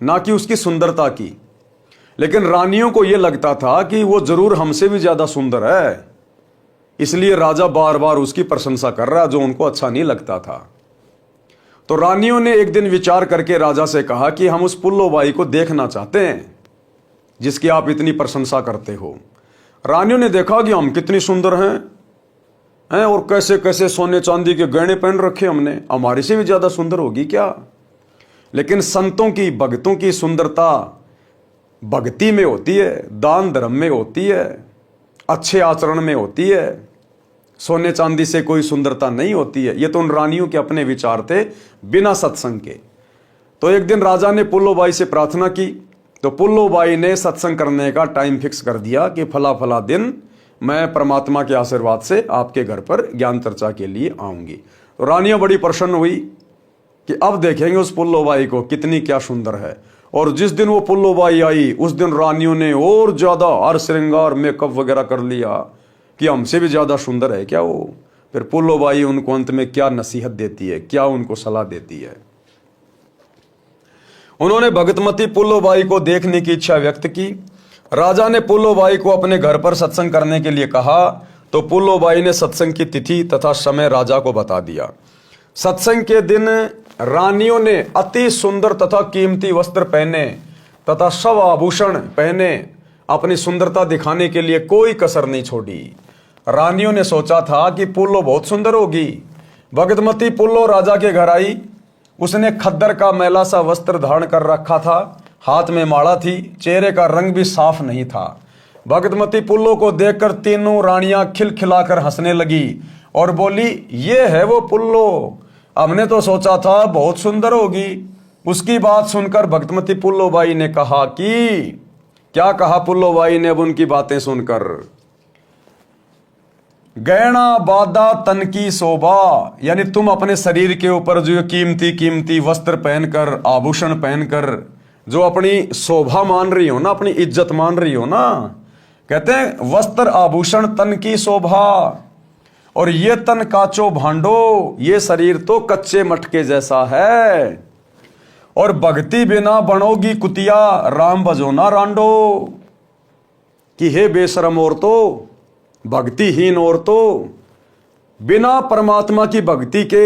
ना कि उसकी सुंदरता की। लेकिन रानियों को यह लगता था कि वो जरूर हमसे भी ज्यादा सुंदर है, इसलिए राजा बार बार उसकी प्रशंसा कर रहा, जो उनको अच्छा नहीं लगता था। तो रानियों ने एक दिन विचार करके राजा से कहा कि हम उस पुल्लोबाई को देखना चाहते हैं जिसकी आप इतनी प्रशंसा करते हो। रानियों ने देखा कि हम कितनी सुंदर हैं और कैसे कैसे सोने चांदी के गहने पहन रखे हमने, हमारे से भी ज्यादा सुंदर होगी क्या। लेकिन संतों की, भक्तों की सुंदरता भक्ति में होती है, दान धर्म में होती है, अच्छे आचरण में होती है, सोने चांदी से कोई सुंदरता नहीं होती है। ये तो उन रानियों के अपने विचार थे, बिना सत्संग के। तो एक दिन राजा ने पुल्लोबाई से प्रार्थना की, तो पुल्लोबाई ने सत्संग करने का टाइम फिक्स कर दिया कि फला फला दिन मैं परमात्मा के आशीर्वाद से आपके घर पर ज्ञान चर्चा के लिए आऊंगी। तो रानियां बड़ी प्रसन्न हुई कि अब देखेंगे उस पुल्लोबाई को कितनी क्या सुंदर है। और जिस दिन वो पुल्लोबाई आई, उस दिन रानियों ने और ज्यादा हार श्रृंगार मेकअप वगैरह कर लिया कि हमसे भी ज्यादा सुंदर है क्या वो। फिर पुल्लोबाई उनको अंत में क्या नसीहत देती है, क्या उनको सलाह देती है। उन्होंने भगतमती पुल्लोबाई को देखने की इच्छा व्यक्त की। राजा ने पुल्लोबाई को अपने घर पर सत्संग करने के लिए कहा, तो पुल्लोबाई ने सत्संग की तिथि तथा समय राजा को बता दिया। सत्संग के दिन रानियों ने अति सुंदर तथा कीमती वस्त्र पहने तथा सब आभूषण पहने, अपनी सुंदरता दिखाने के लिए कोई कसर नहीं छोड़ी। रानियों ने सोचा था कि पुल्लो बहुत सुंदर होगी। भगतमती पुल्लो राजा के घर आई। उसने खद्दर का मैला सा वस्त्र धारण कर रखा था, हाथ में माला थी, चेहरे का रंग भी साफ नहीं था। भगतमती पुल्लो को देखकर तीनों रानियां खिलखिलाकर हंसने लगी और बोली, ये है वो पुल्लो, हमने तो सोचा था बहुत सुंदर होगी। उसकी बात सुनकर भगतमती पुल्लोबाई ने कहा कि क्या कहा पुल्लोबाई ने अब उनकी बातें सुनकर, गहना बादा तन की शोभा, यानी तुम अपने शरीर के ऊपर जो कीमती कीमती वस्त्र पहनकर, आभूषण पहनकर जो अपनी शोभा मान रही हो ना, अपनी इज्जत मान रही हो ना, कहते हैं वस्त्र आभूषण तन की शोभा, और ये तन काचो भांडो, ये शरीर तो कच्चे मटके जैसा है, और भक्ति बिना बनोगी कुतिया, राम भजो ना रांडो। कि हे बेशरम औरतों, भक्तिहीन औरतों, बिना परमात्मा की भक्ति के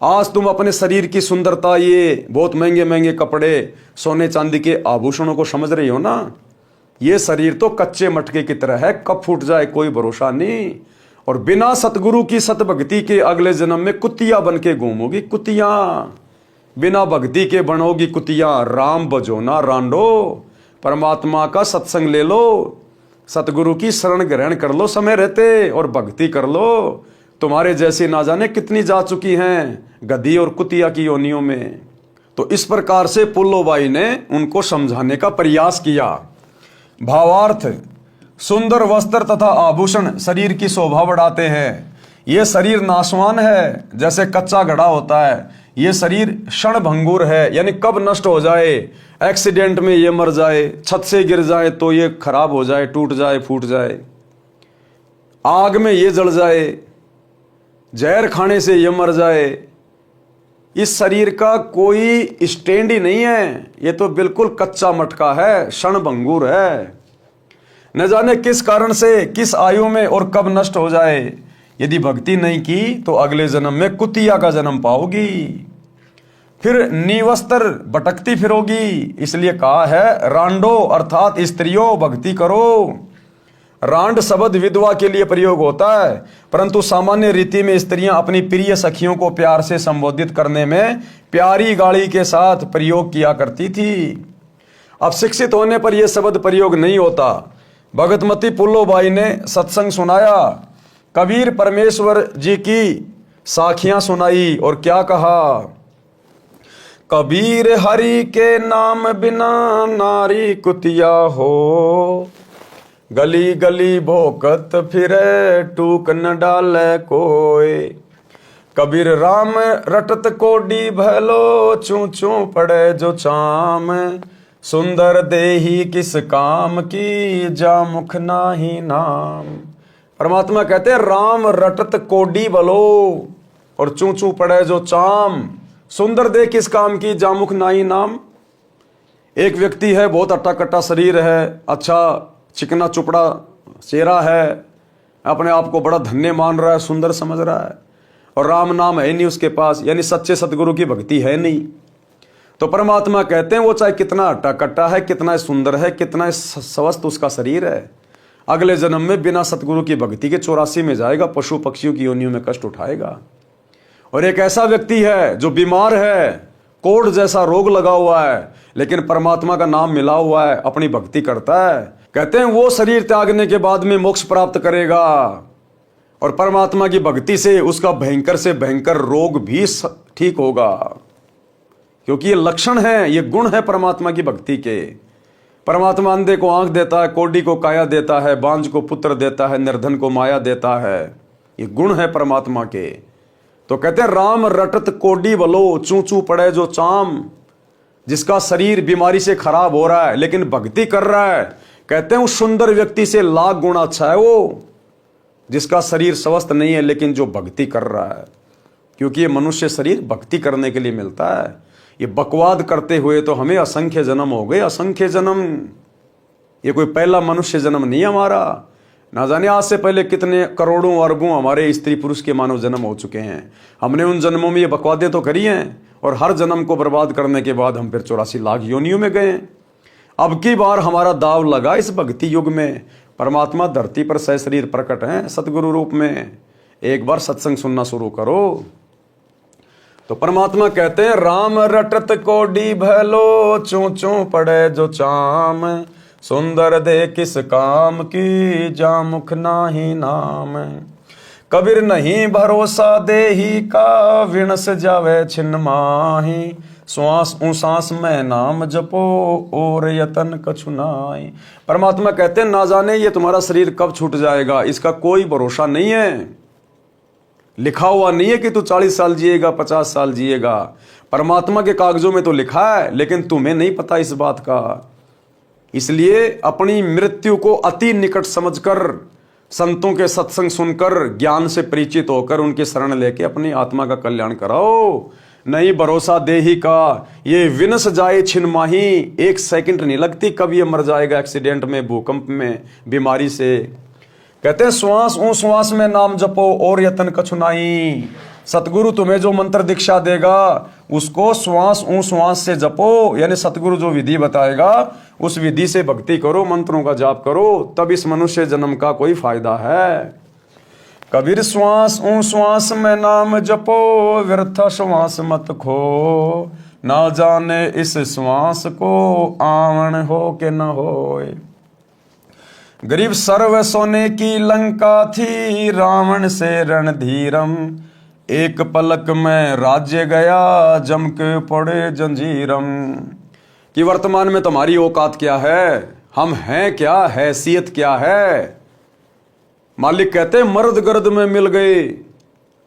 आज तुम अपने शरीर की सुंदरता, ये बहुत महंगे महंगे कपड़े, सोने चांदी के आभूषणों को समझ रही हो ना, ये शरीर तो कच्चे मटके की तरह है, कब फूट जाए कोई भरोसा नहीं। और बिना सतगुरु की सतभक्ति के अगले जन्म में कुतिया बन के घूमोगी। कुतिया बिना भक्ति के बनोगी कुतिया। राम भजो ना रांडो, परमात्मा का सत्संग ले लो, सतगुरु की शरण ग्रहण कर लो समय रहते और भक्ति कर लो। तुम्हारे जैसे ना जाने कितनी जा चुकी हैं गधी और कुतिया की योनियों में। तो इस प्रकार से पुल्लोबाई ने उनको समझाने का प्रयास किया। भावार्थ, सुंदर वस्त्र तथा आभूषण शरीर की शोभा बढ़ाते हैं। ये शरीर नाशवान है, जैसे कच्चा घड़ा होता है। ये शरीर क्षण भंगुर है, यानी कब नष्ट हो जाए, एक्सीडेंट में ये मर जाए, छत से गिर जाए तो ये खराब हो जाए, टूट जाए, फूट जाए, आग में ये जल जाए, जहर खाने से ये मर जाए। इस शरीर का कोई स्टैंड ही नहीं है, ये तो बिल्कुल कच्चा मटका है, क्षण भंगुर है। न जाने किस कारण से, किस आयु में और कब नष्ट हो जाए। यदि भक्ति नहीं की तो अगले जन्म में कुतिया का जन्म पाओगी, फिर निवस्त्र भटकती फिरोगी। इसलिए कहा है रांडो, अर्थात स्त्रियों भक्ति करो। रांड शब्द विधवा के लिए प्रयोग होता है, परंतु सामान्य रीति में स्त्रियां अपनी प्रिय सखियों को प्यार से संबोधित करने में प्यारी गाली के साथ प्रयोग किया करती थी। अब शिक्षित होने पर यह शब्द प्रयोग नहीं होता। भगतमती पुल्लोबाई ने सत्संग सुनाया, कबीर परमेश्वर जी की साखियां सुनाई और क्या कहा, कबीर हरि के नाम बिना नारी कुतिया हो, गली गली भोकत फिरे टूक न डाले कोय। कबीर राम रटत कोडी भलो, चू चू पड़े जो चाम, सुंदर देही किस काम की, जा मुख नाही नाम। परमात्मा कहते हैं राम रटत कोडी भलो और चू चू पड़े जो चाम, सुंदर देह किस काम की, जामुख नाही नाम। एक व्यक्ति है, बहुत अट्टा कट्टा शरीर है, अच्छा चिकना चुपड़ा चेहरा है, अपने आप को बड़ा धन्य मान रहा है, सुंदर समझ रहा है, और राम नाम है नहीं उसके पास, यानी सच्चे सतगुरु की भक्ति है नहीं। तो परमात्मा कहते हैं वो चाहे कितना अट्टा कट्टा है, कितना सुंदर है, कितना स्वस्थ उसका शरीर है, अगले जन्म में बिना सतगुरु की भक्ति के 84 में जाएगा, पशु पक्षियों की योनियों में कष्ट उठाएगा। और एक ऐसा व्यक्ति है जो बीमार है, कोढ़ जैसा रोग लगा हुआ है, लेकिन परमात्मा का नाम मिला हुआ है, अपनी भक्ति करता है, कहते हैं वो शरीर त्यागने के बाद में मोक्ष प्राप्त करेगा और परमात्मा की भक्ति से उसका भयंकर से भयंकर रोग भी ठीक होगा। क्योंकि ये लक्षण है, ये गुण है परमात्मा की भक्ति के। परमात्मा अंधे को आंख देता है, कोढ़ी को काया देता है, बांझ को पुत्र देता है, निर्धन को माया देता है। ये गुण है परमात्मा के। तो कहते हैं राम रटत कोडी बलो, चू चू पड़े जो चाम। जिसका शरीर बीमारी से खराब हो रहा है लेकिन भक्ति कर रहा है, कहते हैं उस सुंदर व्यक्ति से लाख गुना अच्छा है वो, जिसका शरीर स्वस्थ नहीं है लेकिन जो भक्ति कर रहा है। क्योंकि ये मनुष्य शरीर भक्ति करने के लिए मिलता है। ये बकवाद करते हुए तो हमें असंख्य जन्म हो गए, असंख्य जन्म। ये कोई पहला मनुष्य जन्म नहीं हमारा। ना जाने आज से पहले कितने करोड़ों अरबों हमारे स्त्री पुरुष के मानव जन्म हो चुके हैं। हमने उन जन्मों में ये बकवादें तो करी हैं और हर जन्म को बर्बाद करने के बाद हम फिर 84 लाख योनियों में गए। अब की बार हमारा दाव लगा इस भक्ति युग में। परमात्मा धरती पर सशरीर प्रकट हैं सतगुरु रूप में। एक बार सत्संग सुनना शुरू करो। तो परमात्मा कहते हैं राम रटत कोडी भलो, चू चू पड़े जो चाम, सुंदर दे किस काम की, जा मुख नाही नाम। कबीर नहीं भरोसा देही का, विणस जावे छिन्न माही, श्वास उसास में नाम जपो और यतन कछु नाई। परमात्मा कहते हैं ना जाने ये तुम्हारा शरीर कब छूट जाएगा, इसका कोई भरोसा नहीं है। लिखा हुआ नहीं है कि तू 40 साल जिएगा, 50 साल जिएगा। परमात्मा के कागजों में तो लिखा है, लेकिन तुम्हें नहीं पता इस बात का। इसलिए अपनी मृत्यु को अति निकट समझकर, संतों के सत्संग सुनकर, ज्ञान से परिचित होकर उनके शरण लेके अपनी आत्मा का कल्याण कराओ। नहीं भरोसा देही का, ये विनस जाए छिन माही, 1 सेकंड नहीं लगती कब ये मर जाएगा एक्सीडेंट में, भूकंप में, बीमारी से। कहते हैं श्वास ऊ श्वास में नाम जपो और यतन कछु नाई। सतगुरु तुम्हें जो मंत्र दीक्षा देगा उसको श्वास ऊ श्वास से जपो, यानी सतगुरु जो विधि बताएगा उस विधि से भक्ति करो, मंत्रों का जाप करो, तब इस मनुष्य जन्म का कोई फायदा है। कबीर श्वास ऊ श्वास में नाम जपो, व्यर्थ श्वास मत खो, ना जाने इस श्वास को आवन हो के न होए। गरीब सर्व सोने की लंका थी, रावण से रणधीरम, एक पलक में राज्य गया जम के पड़े जंजीरम। कि वर्तमान में तुम्हारी औकात क्या है, हम हैं क्या, हैसियत क्या है। मालिक कहते हैं मर्द गर्द में मिल गए,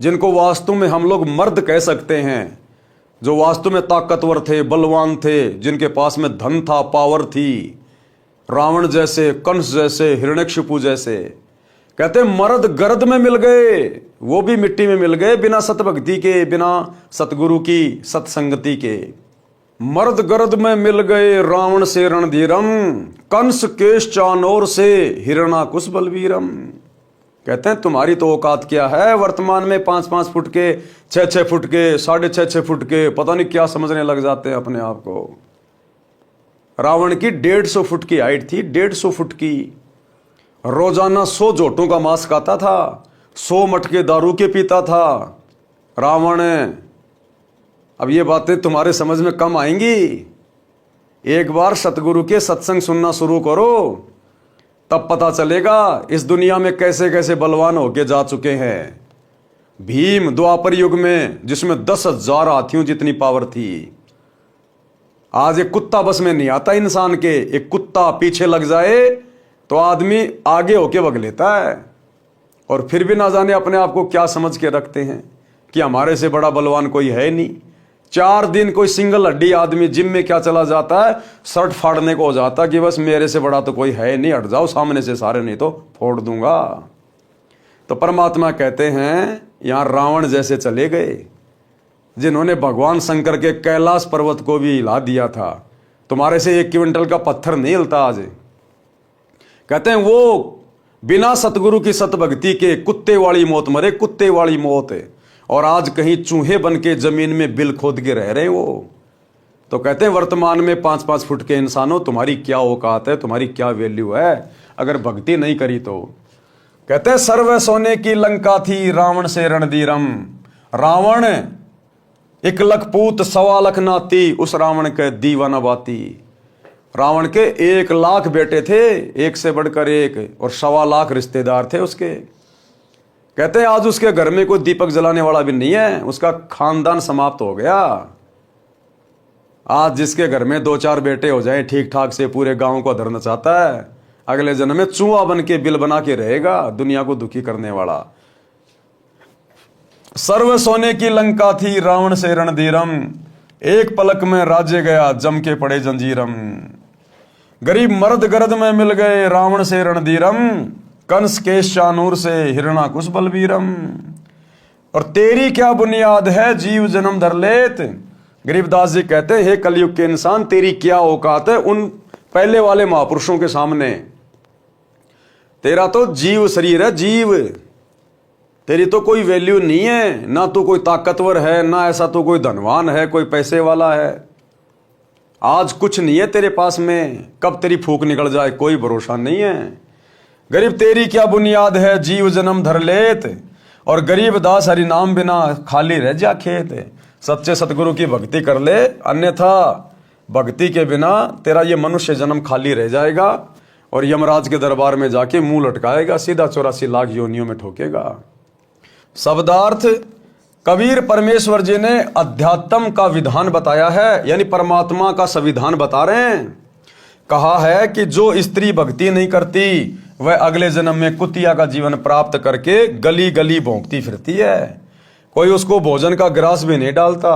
जिनको वास्तु में हम लोग मर्द कह सकते हैं, जो वास्तु में ताकतवर थे, बलवान थे, जिनके पास में धन था, पावर थी, रावण जैसे, कंस जैसे, हिरण्यकशिपु जैसे। कहते मर्द गर्द में मिल गए, वो भी मिट्टी में मिल गए, बिना सतभक्ति के, बिना सतगुरु की सत्संगति के। मर्द गर्द में मिल गए रावण से रणधीरम, कंस केश चानोर से हिरणाकुश बलवीरम। कहते हैं तुम्हारी तो औकात क्या है, वर्तमान में 5-5 फुट के, 6-6 फुट के, 6.5 फुट के, पता नहीं क्या समझने लग जाते हैं अपने आप को। रावण की 150 फुट की हाइट थी, 150 फुट की। रोजाना 100 जोटों का मांस खाता था, 100 मटके दारू के पीता था रावण। अब ये बातें तुम्हारे समझ में कम आएंगी। एक बार सतगुरु के सत्संग सुनना शुरू करो, तब पता चलेगा इस दुनिया में कैसे कैसे बलवान होके जा चुके हैं। भीम द्वापर युग में, जिसमें 10,000 हाथियों जितनी पावर थी, आज एक कुत्ता बस में नहीं आता इंसान के। एक कुत्ता पीछे लग जाए तो आदमी आगे होके भग लेता है, और फिर भी ना जाने अपने आप को क्या समझ के रखते हैं कि हमारे से बड़ा बलवान कोई है नहीं। 4 दिन कोई सिंगल हड्डी आदमी जिम में क्या चला जाता है, शर्ट फाड़ने को हो जाता कि बस मेरे से बड़ा तो कोई है नहीं, हट जाओ सामने से सारे, नहीं तो फोड़ दूंगा। तो परमात्मा कहते हैं यहां रावण जैसे चले गए, जिन्होंने भगवान शंकर के कैलाश पर्वत को भी हिला दिया था। तुम्हारे से 1 क्विंटल का पत्थर नहीं हिलता आज। कहते हैं वो बिना सतगुरु की सतभक्ति के कुत्ते वाली मौत मरे, कुत्ते वाली मौत है। और आज कहीं चूहे बन के जमीन में बिल खोद के रह रहे वो। तो कहते हैं वर्तमान में 5-5 फुट के इंसानों, तुम्हारी क्या औकात है, तुम्हारी क्या वैल्यू है अगर भक्ति नहीं करी तो। कहते हैं सर्व सोने की लंका थी, रावण से रणधीरम। रावण 1 लाख पूत 1.25 लाख नाती, उस रावण के दीवाना बाती। रावण के 1 लाख बेटे थे, एक से बढ़कर एक, और 1.25 लाख रिश्तेदार थे उसके। कहते हैं आज उसके घर में कोई दीपक जलाने वाला भी नहीं है, उसका खानदान समाप्त हो गया। आज जिसके घर में 2-4 बेटे हो जाए ठीक ठाक से, पूरे गांव को धरना चाहता है, अगले जन्म में चूहा बन के बिल बना के रहेगा, दुनिया को दुखी करने वाला। सर्व सोने की लंका थी, रावण से रणधीरम, एक पलक में राज्य गया जम के पड़े जंजीरम। गरीब मर्द गर्द में मिल गए, रावण से रणधीरम, कंस केश शानूर से हिरणाकुश बलवीरम। और तेरी क्या बुनियाद है, जीव जन्म धर लेत। गरीबदास जी कहते हैं हे कलयुग के इंसान, तेरी क्या औकात है उन पहले वाले महापुरुषों के सामने। तेरा तो जीव शरीर है, जीव। तेरी तो कोई वैल्यू नहीं है, ना तो कोई ताकतवर है, ना ऐसा तो कोई धनवान है, कोई पैसे वाला है। आज कुछ नहीं है तेरे पास में, कब तेरी फूक निकल जाए कोई भरोसा नहीं है। गरीब तेरी क्या बुनियाद है, जीव जन्म धर लेत। और गरीब दास हरि नाम बिना खाली रह जा खेत। सच्चे सतगुरु की भक्ति कर ले, अन्यथा भक्ति के बिना तेरा ये मनुष्य जन्म खाली रह जाएगा, और यमराज के दरबार में जाके मुंह लटकाएगा, सीधा 84 लाख योनियों में ठोकेगा। शब्दार्थ, कबीर परमेश्वर जी ने अध्यात्म का विधान बताया है, यानी परमात्मा का संविधान बता रहे हैं। कहा है कि जो स्त्री भक्ति नहीं करती वह अगले जन्म में कुतिया का जीवन प्राप्त करके गली गली भौंकती फिरती है। कोई उसको भोजन का ग्रास भी नहीं डालता।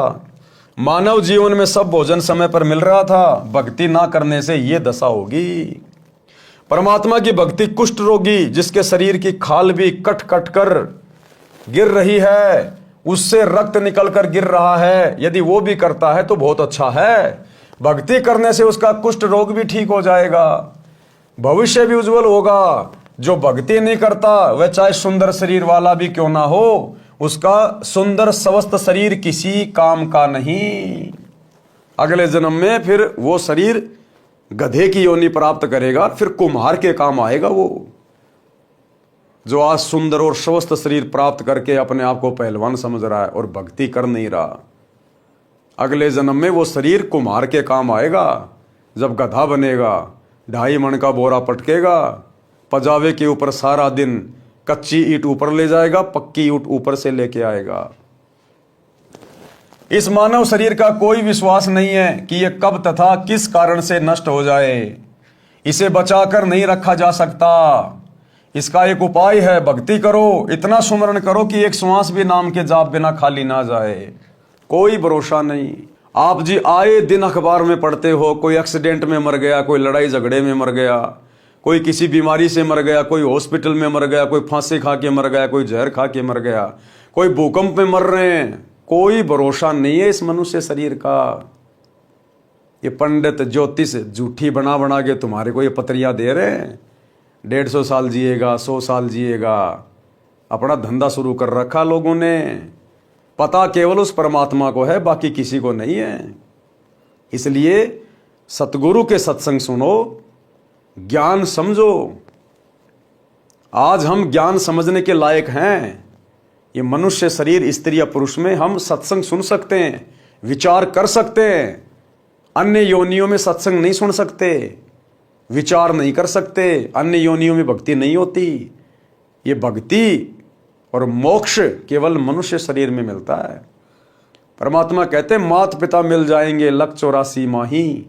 मानव जीवन में सब भोजन समय पर मिल रहा था, भक्ति ना करने से ये दशा होगी। परमात्मा की भक्ति कुष्ठ रोगी, जिसके शरीर की खाल भी कट कट कर गिर रही है, उससे रक्त निकल कर गिर रहा है, यदि वो भी करता है तो बहुत अच्छा है। भक्ति करने से उसका कुष्ठ रोग भी ठीक हो जाएगा, भविष्य भी उज्जवल होगा। जो भक्ति नहीं करता वह चाहे सुंदर शरीर वाला भी क्यों ना हो, उसका सुंदर स्वस्थ शरीर किसी काम का नहीं। अगले जन्म में फिर वो शरीर गधे की योनि प्राप्त करेगा, फिर कुम्हार के काम आएगा वो। जो आज सुंदर और स्वस्थ शरीर प्राप्त करके अपने आप को पहलवान समझ रहा है और भक्ति कर नहीं रहा, अगले जन्म में वो शरीर कुम्हार के काम आएगा। जब गधा बनेगा, 2.5 मन का बोरा पटकेगा, पजावे के ऊपर सारा दिन कच्ची ईंट ऊपर ले जाएगा, पक्की ईंट ऊपर से लेके आएगा। इस मानव शरीर का कोई विश्वास नहीं है कि यह कब तथा किस कारण से नष्ट हो जाए। इसे बचाकर नहीं रखा जा सकता। इसका एक उपाय है, भक्ति करो, इतना सुमरण करो कि एक श्वास भी नाम के जाप बिना खाली ना जाए। कोई भरोसा नहीं। आप जी आए दिन अखबार में पढ़ते हो, कोई एक्सीडेंट में मर गया, कोई लड़ाई झगड़े में मर गया, कोई किसी बीमारी से मर गया, कोई हॉस्पिटल में मर गया, कोई फांसी खा के मर गया, कोई जहर खा के मर गया, कोई भूकंप में मर रहे हैं। कोई भरोसा नहीं है इस मनुष्य शरीर का। ये पंडित ज्योतिष झूठी बना बना के तुम्हारे को ये पत्रियां दे रहे हैं, 150 साल जिएगा, 100 साल जिएगा। अपना धंधा शुरू कर रखा लोगों ने। पता केवल उस परमात्मा को है, बाकी किसी को नहीं है। इसलिए सतगुरु के सत्संग सुनो, ज्ञान समझो। आज हम ज्ञान समझने के लायक हैं। ये मनुष्य शरीर स्त्री या पुरुष में हम सत्संग सुन सकते हैं, विचार कर सकते हैं। अन्य योनियों में सत्संग नहीं सुन सकते, विचार नहीं कर सकते। अन्य योनियों में भक्ति नहीं होती। ये भक्ति और मोक्ष केवल मनुष्य शरीर में मिलता है। परमात्मा कहते हैं मात पिता मिल जाएंगे, लख 84 माही।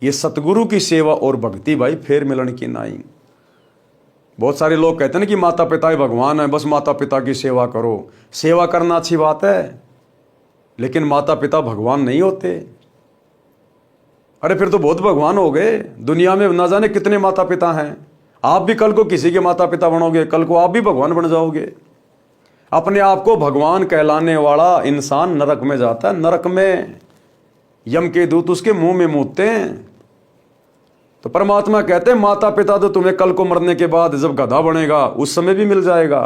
ये सतगुरु की सेवा और भक्ति भाई फेर मिलन की नाई। बहुत सारे लोग कहते हैं ना कि माता पिता ही भगवान है, बस माता पिता की सेवा करो। सेवा करना अच्छी बात है, लेकिन माता पिता भगवान नहीं होते। अरे फिर तो बहुत भगवान हो गए। दुनिया में ना जाने कितने माता पिता हैं। आप भी कल को किसी के माता पिता बनोगे, कल को आप भी भगवान बन जाओगे। अपने आप को भगवान कहलाने वाला इंसान नरक में जाता है। नरक में यम के दूत उसके मुंह में मूतते हैं। तो परमात्मा कहते हैं माता पिता तो तुम्हें कल को मरने के बाद जब गधा बनेगा उस समय भी मिल जाएगा,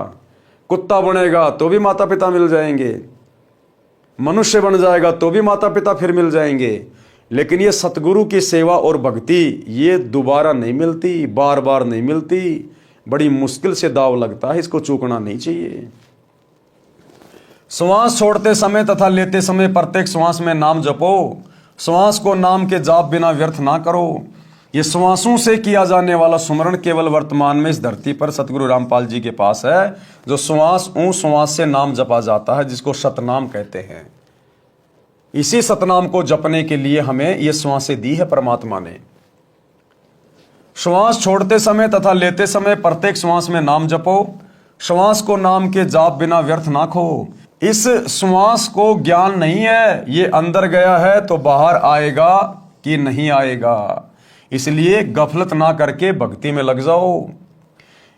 कुत्ता बनेगा तो भी माता पिता मिल जाएंगे, मनुष्य बन जाएगा तो भी माता पिता फिर मिल जाएंगे। लेकिन ये सतगुरु की सेवा और भक्ति ये दोबारा नहीं मिलती, बार बार नहीं मिलती। बड़ी मुश्किल से दाव लगता है, इसको चूकना नहीं चाहिए। श्वास छोड़ते समय तथा लेते समय प्रत्येक श्वास में नाम जपो। श्वास को नाम के जाप बिना व्यर्थ ना करो। ये श्वासों से किया जाने वाला सुमरण केवल वर्तमान में इस धरती पर सतगुरु रामपाल जी के पास है। जो श्वास श्वास से नाम जपा जाता है, जिसको सतनाम कहते हैं। इसी सतनाम को जपने के लिए हमें ये श्वासें दी है परमात्मा ने। श्वास छोड़ते समय तथा लेते समय प्रत्येक श्वास में नाम जपो। श्वास को नाम के जाप बिना व्यर्थ ना खो। इस श्वास को ज्ञान नहीं है, ये अंदर गया है तो बाहर आएगा कि नहीं आएगा। इसलिए गफलत ना करके भक्ति में लग जाओ।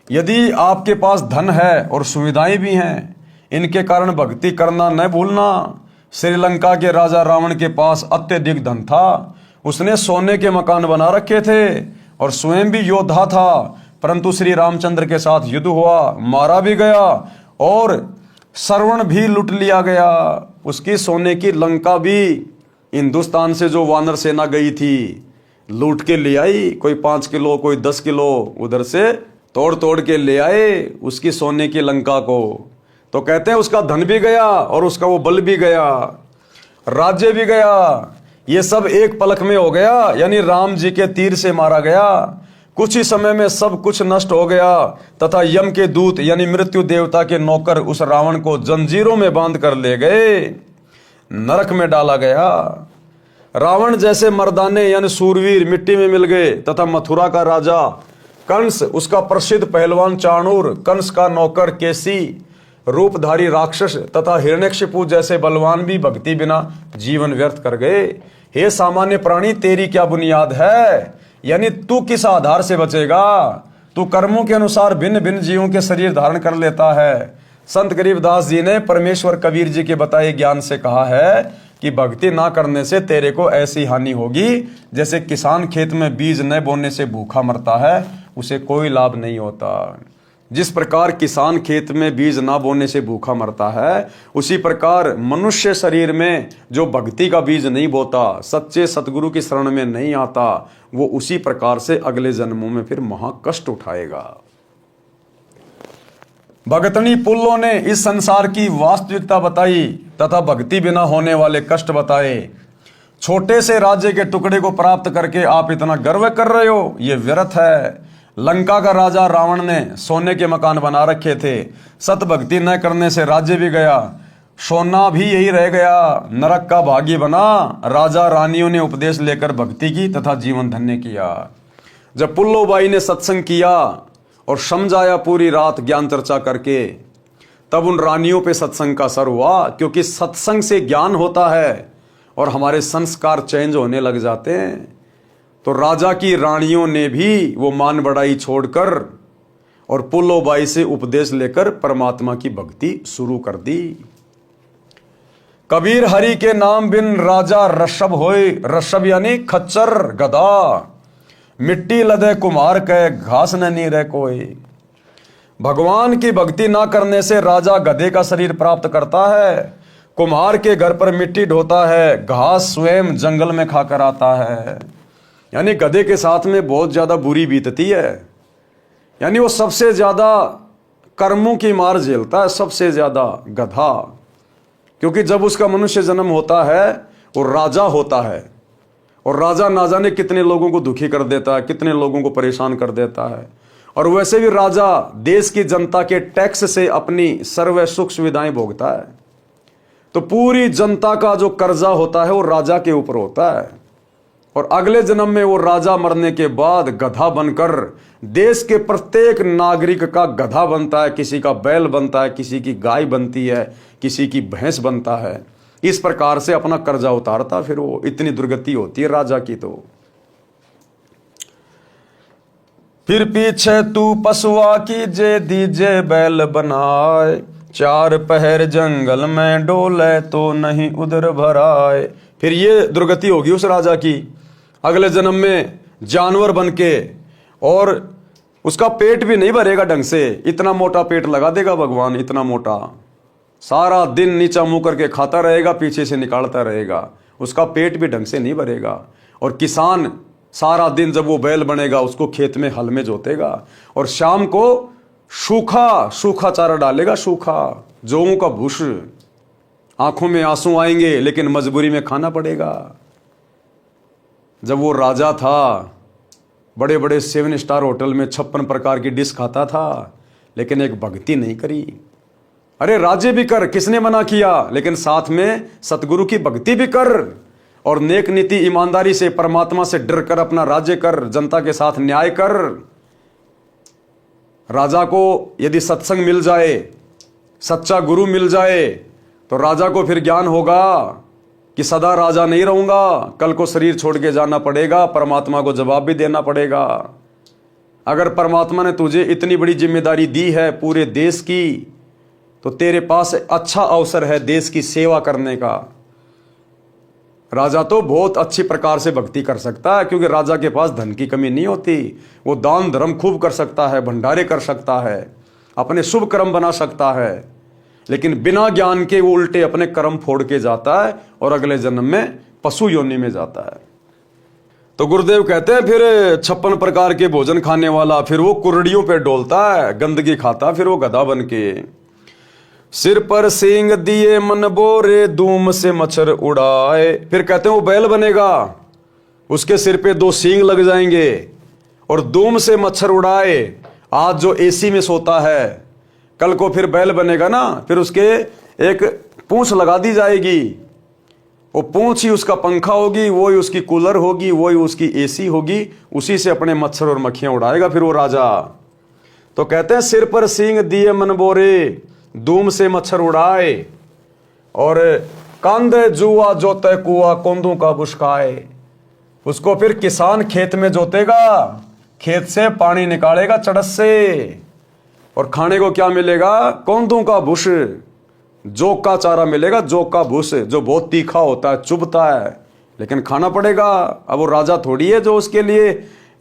यदि आपके पास धन है और सुविधाएं भी हैं, इनके कारण भक्ति करना न भूलना। श्रीलंका के राजा रावण के पास अत्यधिक धन था। उसने सोने के मकान बना रखे थे और स्वयं भी योद्धा था, परंतु श्री रामचंद्र के साथ युद्ध हुआ, मारा भी गया और श्रवण भी लूट लिया गया। उसकी सोने की लंका भी हिंदुस्तान से जो वानर सेना गई थी लूट के ले आई। कोई 5 किलो, कोई 10 किलो उधर से तोड़ तोड़ के ले आए उसकी सोने की लंका को। तो कहते हैं उसका धन भी गया और उसका वो बल भी गया, राज्य भी गया। ये सब एक पलक में हो गया, यानी राम जी के तीर से मारा गया। कुछ ही समय में सब कुछ नष्ट हो गया तथा यम के दूत यानी मृत्यु देवता के नौकर उस रावण को जंजीरों में बांध कर ले गए, नरक में डाला गया। रावण जैसे मर्दाने यानी सूरवीर मिट्टी में मिल गए तथा मथुरा का राजा कंस, उसका प्रसिद्ध पहलवान चाणूर, कंस का नौकर केसी, रूपधारी राक्षस तथा हिरण्यकशिपु जैसे बलवान भी भक्ति बिना जीवन व्यर्थ कर गए। हे सामान्य प्राणी, तेरी क्या बुनियाद है? यानी तू किस आधार से बचेगा? तू कर्मों के अनुसार भिन्न भिन्न जीवों के शरीर धारण कर लेता है। संत गरीबदास जी ने परमेश्वर कबीर जी के बताए ज्ञान से कहा है कि भक्ति ना करने से तेरे को ऐसी हानि होगी जैसे किसान खेत में बीज न बोने से भूखा मरता है, उसे कोई लाभ नहीं होता। जिस प्रकार किसान खेत में बीज ना बोने से भूखा मरता है, उसी प्रकार मनुष्य शरीर में जो भक्ति का बीज नहीं बोता, सच्चे सतगुरु की शरण में नहीं आता, वो उसी प्रकार से अगले जन्मों में फिर महाकष्ट उठाएगा। भगतनी पुल्लों ने इस संसार की वास्तविकता बताई तथा भक्ति बिना होने वाले कष्ट बताए। छोटे से राज्य के टुकड़े को प्राप्त करके आप इतना गर्व कर रहे हो, ये व्यर्थ है। लंका का राजा रावण ने सोने के मकान बना रखे थे, सत भक्ति न करने से राज्य भी गया, सोना भी यही रह गया, नरक का भागी बना। राजा रानियों ने उपदेश लेकर भक्ति की तथा जीवन धन्य किया। जब पुल्लोबाई ने सत्संग किया और समझाया पूरी रात ज्ञान चर्चा करके, तब उन रानियों पे सत्संग का असर हुआ, क्योंकि सत्संग से ज्ञान होता है और हमारे संस्कार चेंज होने लग जाते हैं। तो राजा की रानियों ने भी वो मान बढ़ाई छोड़कर और पुल्लोबाई से उपदेश लेकर परमात्मा की भक्ति शुरू कर दी। कबीर हरि के नाम बिन राजा ऋषभ होए, ऋषभ यानी खच्चर गधा, मिट्टी लदे कुम्हार कह घास न नी रह कोई। भगवान की भक्ति ना करने से राजा गधे का शरीर प्राप्त करता है, कुम्हार के घर पर मिट्टी ढोता है, घास स्वयं जंगल में खाकर आता है। यानी गधे के साथ में बहुत ज्यादा बुरी बीतती है, यानी वो सबसे ज्यादा कर्मों की मार झेलता है, सबसे ज्यादा गधा। क्योंकि जब उसका मनुष्य जन्म होता है वो राजा होता है, और राजा ना जाने कितने लोगों को दुखी कर देता है, कितने लोगों को परेशान कर देता है। और वैसे भी राजा देश की जनता के टैक्स से अपनी सर्व सुख सुविधाएं भोगता है, तो पूरी जनता का जो कर्जा होता है वो राजा के ऊपर होता है। और अगले जन्म में वो राजा मरने के बाद गधा बनकर देश के प्रत्येक नागरिक का गधा बनता है, किसी का बैल बनता है, किसी की गाय बनती है, किसी की भैंस बनता है। इस प्रकार से अपना कर्जा उतारता, फिर वो इतनी दुर्गति होती है राजा की। तो फिर पीछे तू पशुआ की जे दीजे बैल बनाए, चार पहर जंगल में डोले तो नहीं उधर भराए। फिर ये दुर्गति होगी उस राजा की, अगले जन्म में जानवर बन के, और उसका पेट भी नहीं भरेगा ढंग से। इतना मोटा पेट लगा देगा भगवान, इतना मोटा, सारा दिन नीचा मुंह करके खाता रहेगा, पीछे से निकालता रहेगा, उसका पेट भी ढंग से नहीं भरेगा। और किसान सारा दिन जब वो बैल बनेगा उसको खेत में हल में जोतेगा, और शाम को सूखा सूखा चारा डालेगा, सूखा जौं का भूस। आंखों में आंसू आएंगे लेकिन मजबूरी में खाना पड़ेगा। जब वो राजा था, बड़े बड़े 7 स्टार होटल में 56 प्रकार की डिश खाता था, लेकिन एक भक्ति नहीं करी। अरे राज्य भी कर, किसने मना किया, लेकिन साथ में सतगुरु की भक्ति भी कर, और नेक नीति ईमानदारी से परमात्मा से डर कर अपना राज्य कर, जनता के साथ न्याय कर। राजा को यदि सत्संग मिल जाए, सच्चा गुरु मिल जाए, तो राजा को फिर ज्ञान होगा कि सदा राजा नहीं रहूंगा, कल को शरीर छोड़ के जाना पड़ेगा, परमात्मा को जवाब भी देना पड़ेगा। अगर परमात्मा ने तुझे इतनी बड़ी जिम्मेदारी दी है पूरे देश की, तो तेरे पास अच्छा अवसर है देश की सेवा करने का। राजा तो बहुत अच्छी प्रकार से भक्ति कर सकता है, क्योंकि राजा के पास धन की कमी नहीं होती। वो दान धर्म खूब कर सकता है, भंडारे कर सकता है, अपने शुभ कर्म बना सकता है, लेकिन बिना ज्ञान के वो उल्टे अपने कर्म फोड़ के जाता है और अगले जन्म में पशु योनि में जाता है। तो गुरुदेव कहते हैं फिर 56 प्रकार के भोजन खाने वाला, फिर वो कुर्डियों पे डोलता है, गंदगी खाता, फिर वो गधा बन के। सिर पर सींग दिए मन बोरे, धूम से मच्छर उड़ाए। फिर कहते हैं वो बैल बनेगा, उसके सिर पे 2 सींग लग जाएंगे और धूम से मच्छर उड़ाए। आज जो एसी में सोता है, कल को फिर बैल बनेगा ना, फिर उसके एक पूंछ लगा दी जाएगी, वो पूंछ ही उसका पंखा होगी, वो ही उसकी कूलर होगी, वो ही उसकी एसी होगी, उसी से अपने मच्छर और मक्खियां उड़ाएगा फिर वो राजा। तो कहते हैं सिर पर सींग दिए मन बोरे, धूम से मच्छर उड़ाए, और कांदे जुआ जोते कुआ, कोंदू का बुशकाए। उसको फिर किसान खेत में जोतेगा, खेत से पानी निकालेगा चड़स से, और खाने को क्या मिलेगा, कोंदू का भूस, जोक का चारा मिलेगा, जोक का भूस, जो बहुत तीखा होता है, चुभता है, लेकिन खाना पड़ेगा। अब वो राजा थोड़ी है जो उसके लिए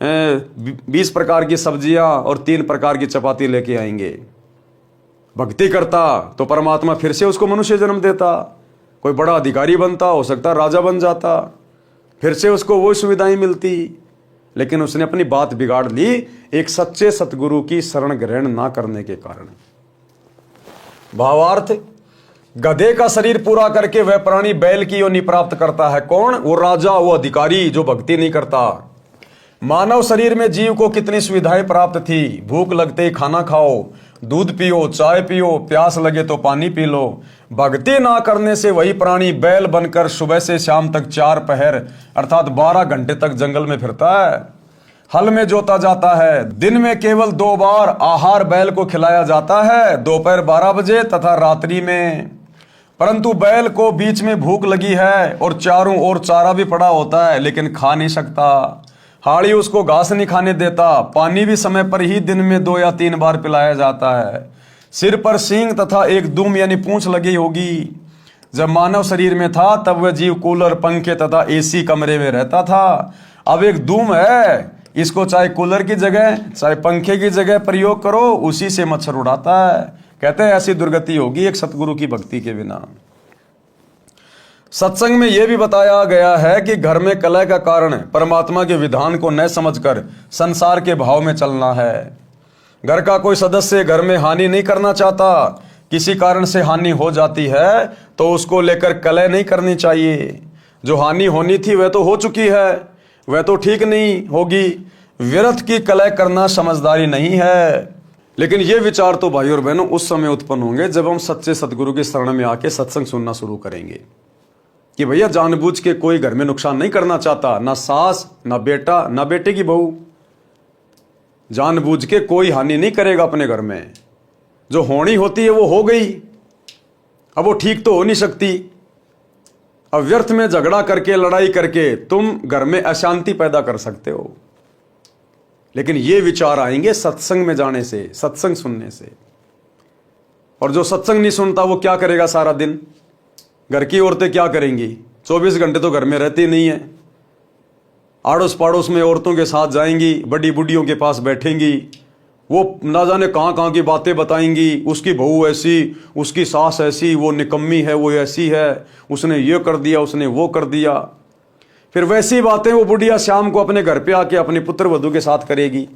20 प्रकार की सब्जियां और 3 प्रकार की चपाती लेके आएंगे। भक्ति करता तो परमात्मा फिर से उसको मनुष्य जन्म देता, कोई बड़ा अधिकारी बनता, हो सकता राजा बन जाता, फिर से उसको वो सुविधाएं मिलती, लेकिन उसने अपनी बात बिगाड़ ली एक सच्चे सतगुरु की शरण ग्रहण ना करने के कारण। भावार्थ, गधे का शरीर पूरा करके वह प्राणी बैल की योनि प्राप्त करता है। कौन? वो राजा, वो अधिकारी जो भक्ति नहीं करता। मानव शरीर में जीव को कितनी सुविधाएं प्राप्त थी। भूख लगते ही खाना खाओ, दूध पियो, चाय पियो, प्यास लगे तो पानी पी लो। भक्ति ना करने से वही प्राणी बैल बनकर सुबह से शाम तक 4 पहर अर्थात 12 घंटे तक जंगल में फिरता है, हल में जोता जाता है। दिन में केवल 2 बार आहार बैल को खिलाया जाता है, दोपहर 12 बजे तथा रात्रि में। परंतु बैल को बीच में भूख लगी है और चारों ओर चारा भी पड़ा होता है, लेकिन खा नहीं सकता। हाड़ी उसको घास नहीं खाने देता। पानी भी समय पर ही दिन में 2 या 3 बार पिलाया जाता है। सिर पर सींग तथा एक दुम यानी पूंछ लगी होगी। जब मानव शरीर में था तब वह जीव कूलर, पंखे तथा एसी कमरे में रहता था। अब एक दुम है, इसको चाहे कूलर की जगह चाहे पंखे की जगह प्रयोग करो, उसी से मच्छर उड़ाता है। कहते हैं ऐसी दुर्गति होगी एक सतगुरु की भक्ति के बिना। सत्संग में यह भी बताया गया है कि घर में कलह का कारण परमात्मा के विधान को न समझकर संसार के भाव में चलना है। घर का कोई सदस्य घर में हानि नहीं करना चाहता, किसी कारण से हानि हो जाती है तो उसको लेकर कलह नहीं करनी चाहिए। जो हानि होनी थी वह तो हो चुकी है, वह तो ठीक नहीं होगी। व्यर्थ की कलह करना समझदारी नहीं है। लेकिन ये विचार तो भाई और बहनों उस समय उत्पन्न होंगे जब हम सच्चे सतगुरु की शरण में आके सत्संग सुनना शुरू करेंगे कि भैया जानबूझ के कोई घर में नुकसान नहीं करना चाहता, ना सास, ना बेटा, ना बेटे की बहू। जानबूझ के कोई हानि नहीं करेगा अपने घर में। जो होनी होती है वो हो गई, अब वो ठीक तो हो नहीं सकती। अब व्यर्थ में झगड़ा करके, लड़ाई करके तुम घर में अशांति पैदा कर सकते हो। लेकिन ये विचार आएंगे सत्संग में जाने से, सत्संग सुनने से। और जो सत्संग नहीं सुनता वो क्या करेगा सारा दिन? घर की औरतें क्या करेंगी? 24 घंटे तो घर में रहती नहीं है। आड़ोस पड़ोस में औरतों के साथ जाएंगी, बड़ी बुढ़ियों के पास बैठेंगी, वो ना जाने कहाँ कहाँ की बातें बताएंगी। उसकी बहू ऐसी, उसकी सास ऐसी, वो निकम्मी है, वो ऐसी है, उसने ये कर दिया, उसने वो कर दिया। फिर वैसी बातें वो बुढ़िया शाम को अपने घर पे आके अपने पुत्र वधू के साथ करेगी,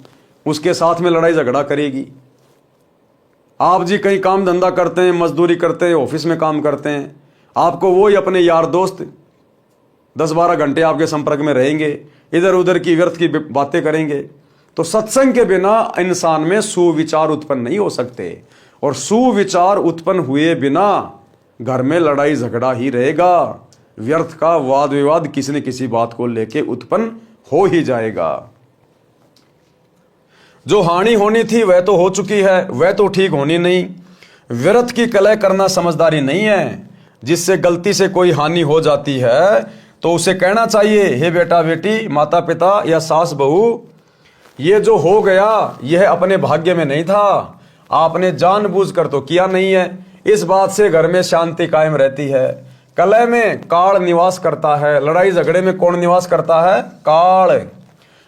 उसके साथ में लड़ाई झगड़ा करेगी। आप जी कहीं काम धंधा करते हैं, मजदूरी करते हैं, ऑफिस में काम करते हैं, आपको वो ही अपने यार दोस्त 10-12 घंटे आपके संपर्क में रहेंगे, इधर उधर की व्यर्थ की बातें करेंगे। तो सत्संग के बिना इंसान में सुविचार उत्पन्न नहीं हो सकते, और सुविचार उत्पन्न हुए बिना घर में लड़ाई झगड़ा ही रहेगा। व्यर्थ का वाद विवाद किसी न किसी बात को लेके उत्पन्न हो ही जाएगा। जो हानि होनी थी वह तो हो चुकी है, वह तो ठीक होनी नहीं। व्यर्थ की कलह करना समझदारी नहीं है। जिससे गलती से कोई हानि हो जाती है तो उसे कहना चाहिए, हे बेटा बेटी, माता पिता या सास बहू, ये जो हो गया यह अपने भाग्य में नहीं था, आपने जानबूझकर तो किया नहीं है। इस बात से घर में शांति कायम रहती है। कलह में काल निवास करता है, लड़ाई झगड़े में कौन निवास करता है? काल।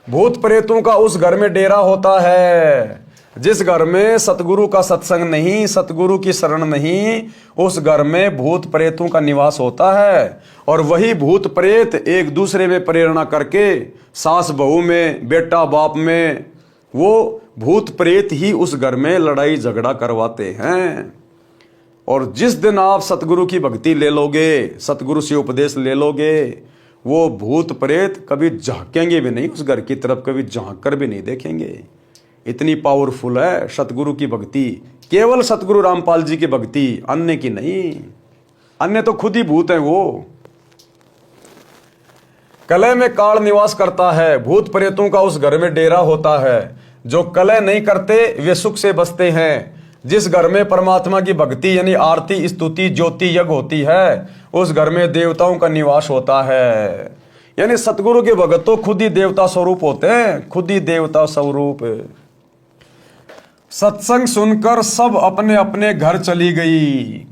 भूत प्रेतों का उस घर में डेरा होता है। जिस घर में सतगुरु का सत्संग नहीं, सतगुरु की शरण नहीं, उस घर में भूत प्रेतों का निवास होता है। और वही भूत प्रेत एक दूसरे में प्रेरणा करके सास बहू में, बेटा बाप में, वो भूत प्रेत ही उस घर में लड़ाई झगड़ा करवाते हैं। और जिस दिन आप सतगुरु की भक्ति ले लोगे, सतगुरु से उपदेश ले लोगे, वो भूत प्रेत कभी झांकेंगे भी नहीं उस घर की तरफ, कभी झांक कर भी नहीं देखेंगे। इतनी पावरफुल है सतगुरु की भक्ति, केवल सतगुरु रामपाल जी की भक्ति, अन्य की नहीं। अन्य तो खुद ही भूत है। वो कलह में काल निवास करता है, भूत प्रेतों का उस घर में डेरा होता है। जो कलह नहीं करते वे सुख से बसते हैं। जिस घर में परमात्मा की भक्ति यानी आरती, स्तुति, ज्योति यज्ञ होती है, उस घर में देवताओं का निवास होता है। यानी सतगुरु के भगत तो खुद ही देवता स्वरूप होते हैं, खुद ही देवता स्वरूप। सत्संग सुनकर सब अपने अपने घर चली गई।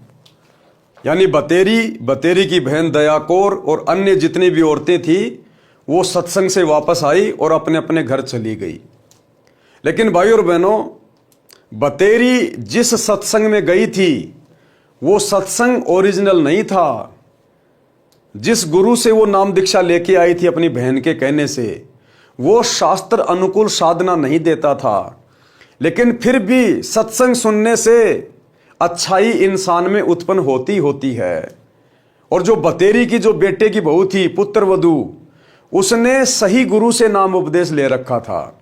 यानी बतेरी की बहन दयाकोर और अन्य जितनी भी औरतें थी वो सत्संग से वापस आई और अपने अपने घर चली गई। लेकिन भाई और बहनों, बतेरी जिस सत्संग में गई थी वो सत्संग ओरिजिनल नहीं था। जिस गुरु से वो नाम दीक्षा लेके आई थी अपनी बहन के कहने से, वो शास्त्र अनुकूल साधना नहीं देता था। लेकिन फिर भी सत्संग सुनने से अच्छाई इंसान में उत्पन्न होती है। और जो बतेरी की जो बेटे की बहू थी पुत्र वधू, उसने सही गुरु से नाम उपदेश ले रखा था,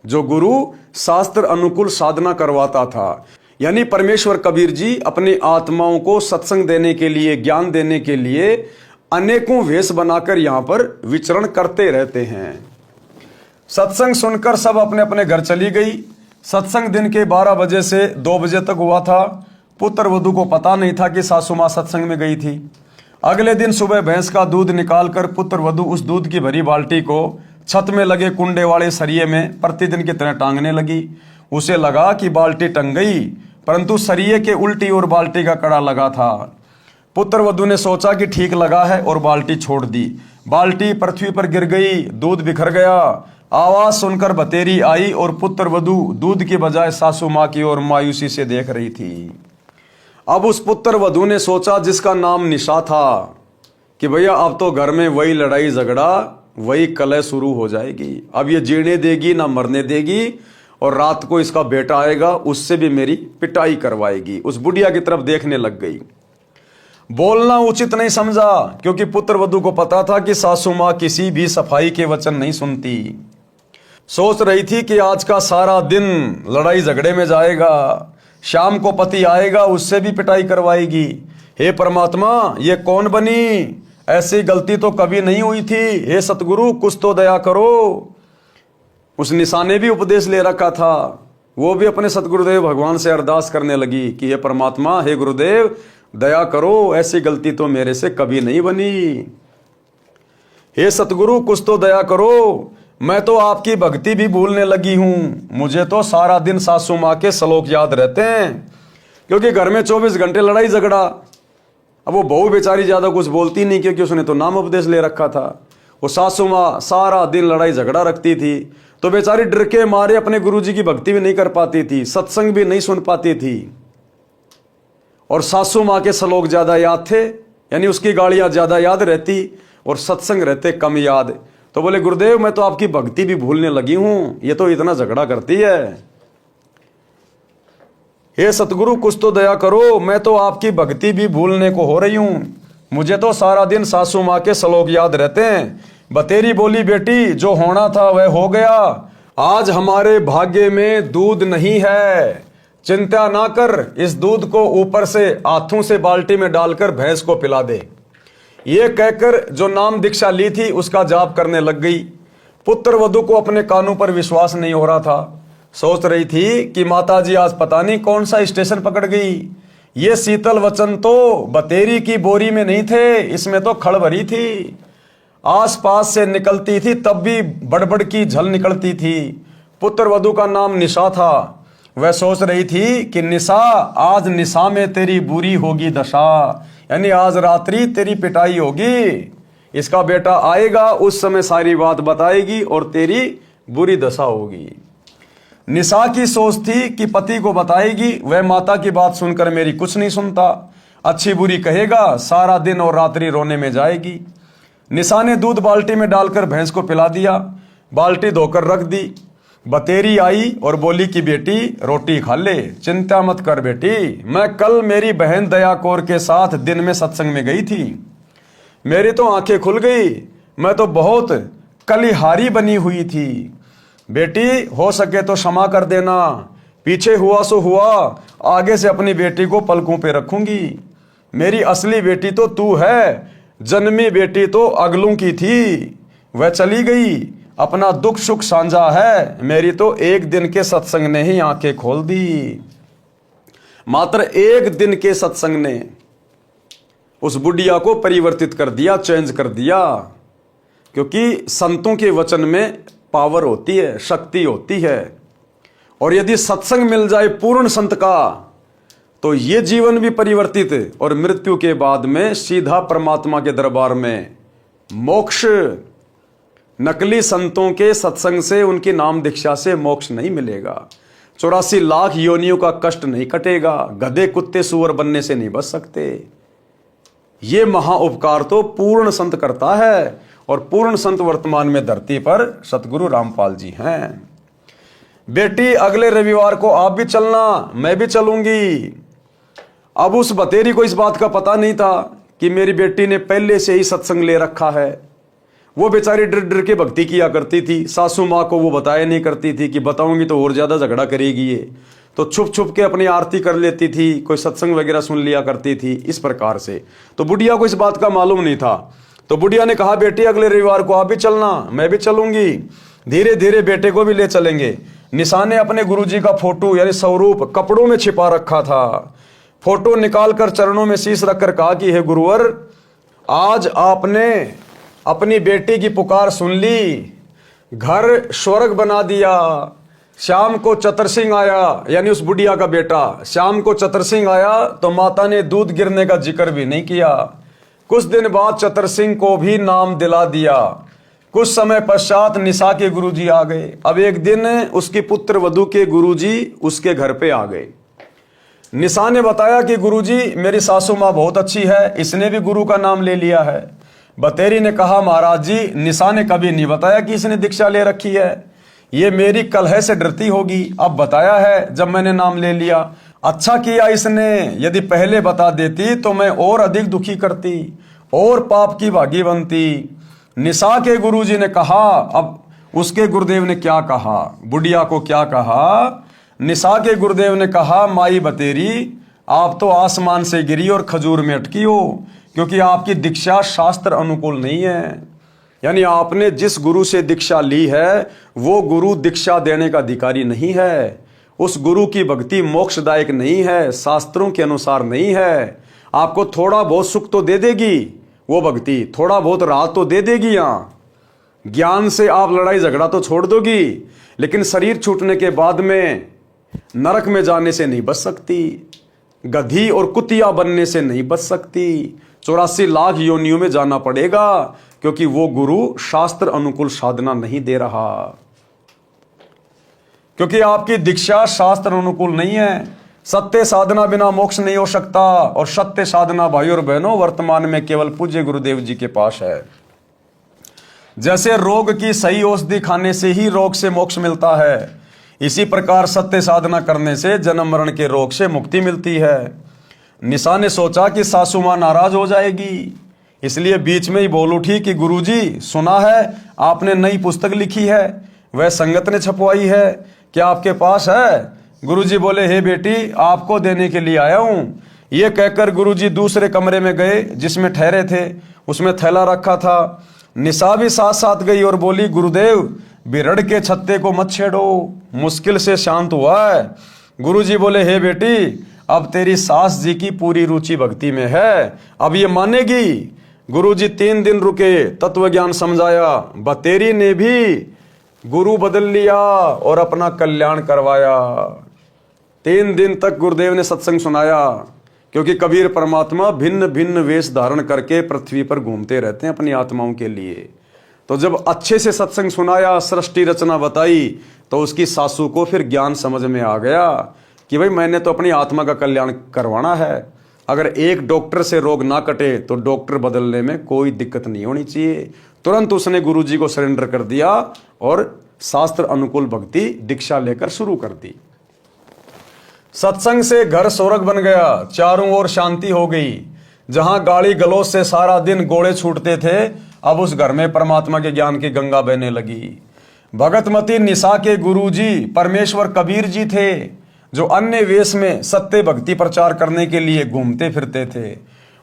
जो गुरु शास्त्र अनुकूल साधना करवाता था। यानी परमेश्वर कबीर जी अपनी आत्माओं को सत्संग देने के लिए, ज्ञान देने के लिए अनेकों वेश बनाकर यहां पर विचरण करते रहते हैं। सत्संग सुनकर सब अपने अपने घर चली गई। सत्संग दिन के 12 बजे से 2 बजे तक हुआ था। पुत्र वधू को पता नहीं था कि सासू माँ सत्संग में गई थी। अगले दिन सुबह भैंस का दूध निकालकर पुत्र वधू उस दूध की भरी बाल्टी को छत में लगे कुंडे वाले सरिये में प्रतिदिन की तरह टांगने लगी। उसे लगा कि बाल्टी टंग गई, परंतु सरिये के उल्टी ओर बाल्टी का कड़ा लगा था। पुत्र वधू ने सोचा कि ठीक लगा है और बाल्टी छोड़ दी। बाल्टी पृथ्वी पर गिर गई, दूध बिखर गया। आवाज सुनकर बतेरी आई और पुत्र वधू दूध के बजाय सासू माँ की ओर मायूसी से देख रही थी। अब उस पुत्र वधू ने सोचा, जिसका नाम निशा था, कि भैया अब तो घर में वही लड़ाई झगड़ा, वही कलह शुरू हो जाएगी। अब ये जीने देगी ना मरने देगी, और रात को इसका बेटा आएगा, उससे भी मेरी पिटाई करवाएगी। उस बुढ़िया की तरफ देखने लग गई। बोलना उचित नहीं समझा, क्योंकि पुत्र वधू को पता था कि सासू माँ किसी भी सफाई के वचन नहीं सुनती। सोच रही थी कि आज का सारा दिन लड़ाई झगड़े में जाएगा, शाम को पति आएगा, उससे भी पिटाई करवाएगी। हे परमात्मा, ये कौन बनी? ऐसी गलती तो कभी नहीं हुई थी। हे सतगुरु, कुछ तो दया करो। उस निशा ने भी उपदेश ले रखा था। वो भी अपने सतगुरुदेव भगवान से अरदास करने लगी कि हे परमात्मा, हे गुरुदेव, दया करो, ऐसी गलती तो मेरे से कभी नहीं बनी। हे सतगुरु, कुछ तो दया करो, मैं तो आपकी भक्ति भी भूलने लगी हूं। मुझे तो सारा दिन सासू माँ के श्लोक याद रहते हैं, क्योंकि घर में 24 घंटे लड़ाई झगड़ा। अब वो बहू बेचारी ज्यादा कुछ बोलती नहीं, क्योंकि उसने तो नाम उपदेश ले रखा था। वो सासू माँ सारा दिन लड़ाई झगड़ा रखती थी, तो बेचारी डर के मारे अपने गुरुजी की भक्ति भी नहीं कर पाती थी, सत्संग भी नहीं सुन पाती थी। और सासू माँ के श्लोक ज्यादा याद थे, यानी उसकी गालियां ज्यादा याद रहती और सत्संग रहते कम याद। तो बोले, गुरुदेव, मैं तो आपकी भक्ति भी भूलने लगी हूं, ये तो इतना झगड़ा करती है। हे सतगुरु, कुछ तो दया करो, मैं तो आपकी भक्ति भी भूलने को हो रही हूं। मुझे तो सारा दिन सासू माँ के श्लोक याद रहते हैं। बतेरी बोली, बेटी, जो होना था वह हो गया। आज हमारे भाग्य में दूध नहीं है, चिंता ना कर। इस दूध को ऊपर से हाथों से बाल्टी में डालकर भैंस को पिला दे। ये कहकर जो नाम दीक्षा ली थी उसका जाप करने लग गई। पुत्र वधू को अपने कानों पर विश्वास नहीं हो रहा था। सोच रही थी कि माताजी आज पता नहीं कौन सा स्टेशन पकड़ गई। ये शीतल वचन तो बतेरी की बोरी में नहीं थे, इसमें तो खड़ भरी थी। आसपास से निकलती थी तब भी बड़बड़ की झल निकलती थी। पुत्र वधू का नाम निशा था। वह सोच रही थी कि निशा, आज निशा में तेरी बुरी होगी दशा, यानी आज रात्रि तेरी पिटाई होगी। इसका बेटा आएगा, उस समय सारी बात बताएगी और तेरी बुरी दशा होगी। निशा की सोच थी कि पति को बताएगी, वह माता की बात सुनकर मेरी कुछ नहीं सुनता, अच्छी बुरी कहेगा, सारा दिन और रात्रि रोने में जाएगी। निशा ने दूध बाल्टी में डालकर भैंस को पिला दिया, बाल्टी धोकर रख दी। बतेरी आई और बोली कि बेटी, रोटी खा ले, चिंता मत कर बेटी। मैं कल मेरी बहन दया कौर के साथ दिन में सत्संग में गई थी, मेरी तो आंखें खुल गई। मैं तो बहुत कलिहारी बनी हुई थी। बेटी, हो सके तो क्षमा कर देना। पीछे हुआ सो हुआ, आगे से अपनी बेटी को पलकों पे रखूंगी। मेरी असली बेटी तो तू है, जन्मी बेटी तो अगलों की थी। वह चली गई, अपना दुख सुख साझा है। मेरी तो एक दिन के सत्संग ने ही आंखें खोल दी। मात्र एक दिन के सत्संग ने उस बुढ़िया को परिवर्तित कर दिया, चेंज कर दिया। क्योंकि संतों के वचन में पावर होती है, शक्ति होती है। और यदि सत्संग मिल जाए पूर्ण संत का, तो ये जीवन भी परिवर्तित और मृत्यु के बाद में सीधा परमात्मा के दरबार में मोक्ष। नकली संतों के सत्संग से, उनकी नाम दीक्षा से मोक्ष नहीं मिलेगा। 84 लाख योनियों का कष्ट नहीं कटेगा। गधे कुत्ते सुअर बनने से नहीं बच सकते। ये महा उपकार तो पूर्ण संत करता है, और पूर्ण संत वर्तमान में धरती पर सतगुरु रामपाल जी हैं। बेटी, अगले रविवार को आप भी चलना, मैं भी चलूंगी। अब उस बतेरी को इस बात का पता नहीं था कि मेरी बेटी ने पहले से ही सत्संग ले रखा है। वो बेचारी डर डर के भक्ति किया करती थी। सासू माँ को वो बताया नहीं करती थी कि बताऊंगी तो और ज्यादा झगड़ा करेगी ये, तो छुप छुप के अपनी आरती कर लेती थी, कोई सत्संग वगैरह सुन लिया करती थी इस प्रकार से। तो बुढ़िया को इस बात का मालूम नहीं था। तो बुढ़िया ने कहा, बेटी अगले रविवार को आप भी चलना, मैं भी चलूंगी, धीरे धीरे बेटे को भी ले चलेंगे। निशा ने अपने गुरुजी का फोटो यानी स्वरूप कपड़ों में छिपा रखा था। फोटो निकालकर चरणों में शीश रखकर कहा कि हे गुरुवर, आज आपने अपनी बेटी की पुकार सुन ली, घर स्वर्ग बना दिया। शाम को चतर सिंह आया, यानी उस बुढ़िया का बेटा, शाम को चतर सिंह आया तो माता ने दूध गिरने का जिक्र भी नहीं किया। कुछ दिन बाद चतर सिंह को भी नाम दिला दिया। कुछ समय पश्चात निशा के गुरुजी आ गए। अब एक दिन उसकी पुत्र वधू के गुरुजी उसके घर पे आ गए। निशा ने बताया कि गुरुजी, मेरी सासू माँ बहुत अच्छी है, इसने भी गुरु का नाम ले लिया है। बतेरी ने कहा, महाराज जी, निशा ने कभी नहीं बताया कि इसने दीक्षा ले रखी है, ये मेरी कलह से डरती होगी, अब बताया है जब मैंने नाम ले लिया। अच्छा किया इसने, यदि पहले बता देती तो मैं और अधिक दुखी करती और पाप की भागी बनती। निशा के गुरुजी ने कहा, अब उसके गुरुदेव ने क्या कहा, बुढ़िया को क्या कहा? निशा के गुरुदेव ने कहा, माई बतेरी, आप तो आसमान से गिरी और खजूर में अटकी हो, क्योंकि आपकी दीक्षा शास्त्र अनुकूल नहीं है। यानी आपने जिस गुरु से दीक्षा ली है वो गुरु दीक्षा देने का अधिकारी नहीं है। उस गुरु की भक्ति मोक्षदायक नहीं है, शास्त्रों के अनुसार नहीं है। आपको थोड़ा बहुत सुख तो दे देगी वो भक्ति, थोड़ा बहुत राहत तो दे देगी। यहाँ ज्ञान से आप लड़ाई झगड़ा तो छोड़ दोगी, लेकिन शरीर छूटने के बाद में नरक में जाने से नहीं बच सकती, गधी और कुतिया बनने से नहीं बच सकती, 84 लाख योनियों में जाना पड़ेगा, क्योंकि वो गुरु शास्त्र अनुकूल साधना नहीं दे रहा, क्योंकि आपकी दीक्षा शास्त्र अनुकूल नहीं है। सत्य साधना बिना मोक्ष नहीं हो सकता, और सत्य साधना भाई और बहनों वर्तमान में केवल पूज्य गुरुदेव जी के पास है। जैसे रोग की सही औषधि खाने से ही रोग से मोक्ष मिलता है, इसी प्रकार सत्य साधना करने से जन्म मरण के रोग से मुक्ति मिलती है। निशा ने सोचा कि सासू माँ नाराज हो जाएगी, इसलिए बीच में ही बोल उठी कि गुरुजी, सुना है आपने नई पुस्तक लिखी है, वह संगत ने छपवाई है, क्या आपके पास है? गुरुजी बोले, हे बेटी, आपको देने के लिए आया हूं। ये कहकर गुरुजी दूसरे कमरे में गए जिसमें ठहरे थे, उसमें थैला रखा था। निशा भी साथ साथ गई और बोली, गुरुदेव, बिरड़ के छत्ते को मत छेड़ो, मुश्किल से शांत हुआ है। गुरुजी बोले, हे बेटी, अब तेरी सास जी की पूरी रुचि भक्ति में है, अब ये मानेगी। गुरुजी 3 दिन रुके, तत्व ज्ञान समझाया। बतेरी ने भी गुरु बदल लिया और अपना कल्याण करवाया। 3 दिन तक गुरुदेव ने सत्संग सुनाया, क्योंकि कबीर परमात्मा भिन्न भिन्न वेश धारण करके पृथ्वी पर घूमते रहते हैं अपनी आत्माओं के लिए। तो जब अच्छे से सत्संग सुनाया, सृष्टि रचना बताई, तो उसकी सासू को फिर ज्ञान समझ में आ गया कि भाई मैंने तो अपनी आत्मा का कल्याण करवाना है। अगर एक डॉक्टर से रोग ना कटे तो डॉक्टर बदलने में कोई दिक्कत नहीं होनी चाहिए। तुरंत उसने गुरुजी को सरेंडर कर दिया और शास्त्र अनुकूल भक्ति दीक्षा लेकर शुरू कर दी। सत्संग से घर स्वर्ग बन गया, चारों ओर शांति हो गई। जहां गाली गलौज से सारा दिन गोले छूटते थे, अब उस घर में परमात्मा के ज्ञान की गंगा बहने लगी। भगतमती निशा के गुरुजी परमेश्वर कबीर जी थे, जो अन्य वेश में सत्य भक्ति प्रचार करने के लिए घूमते फिरते थे।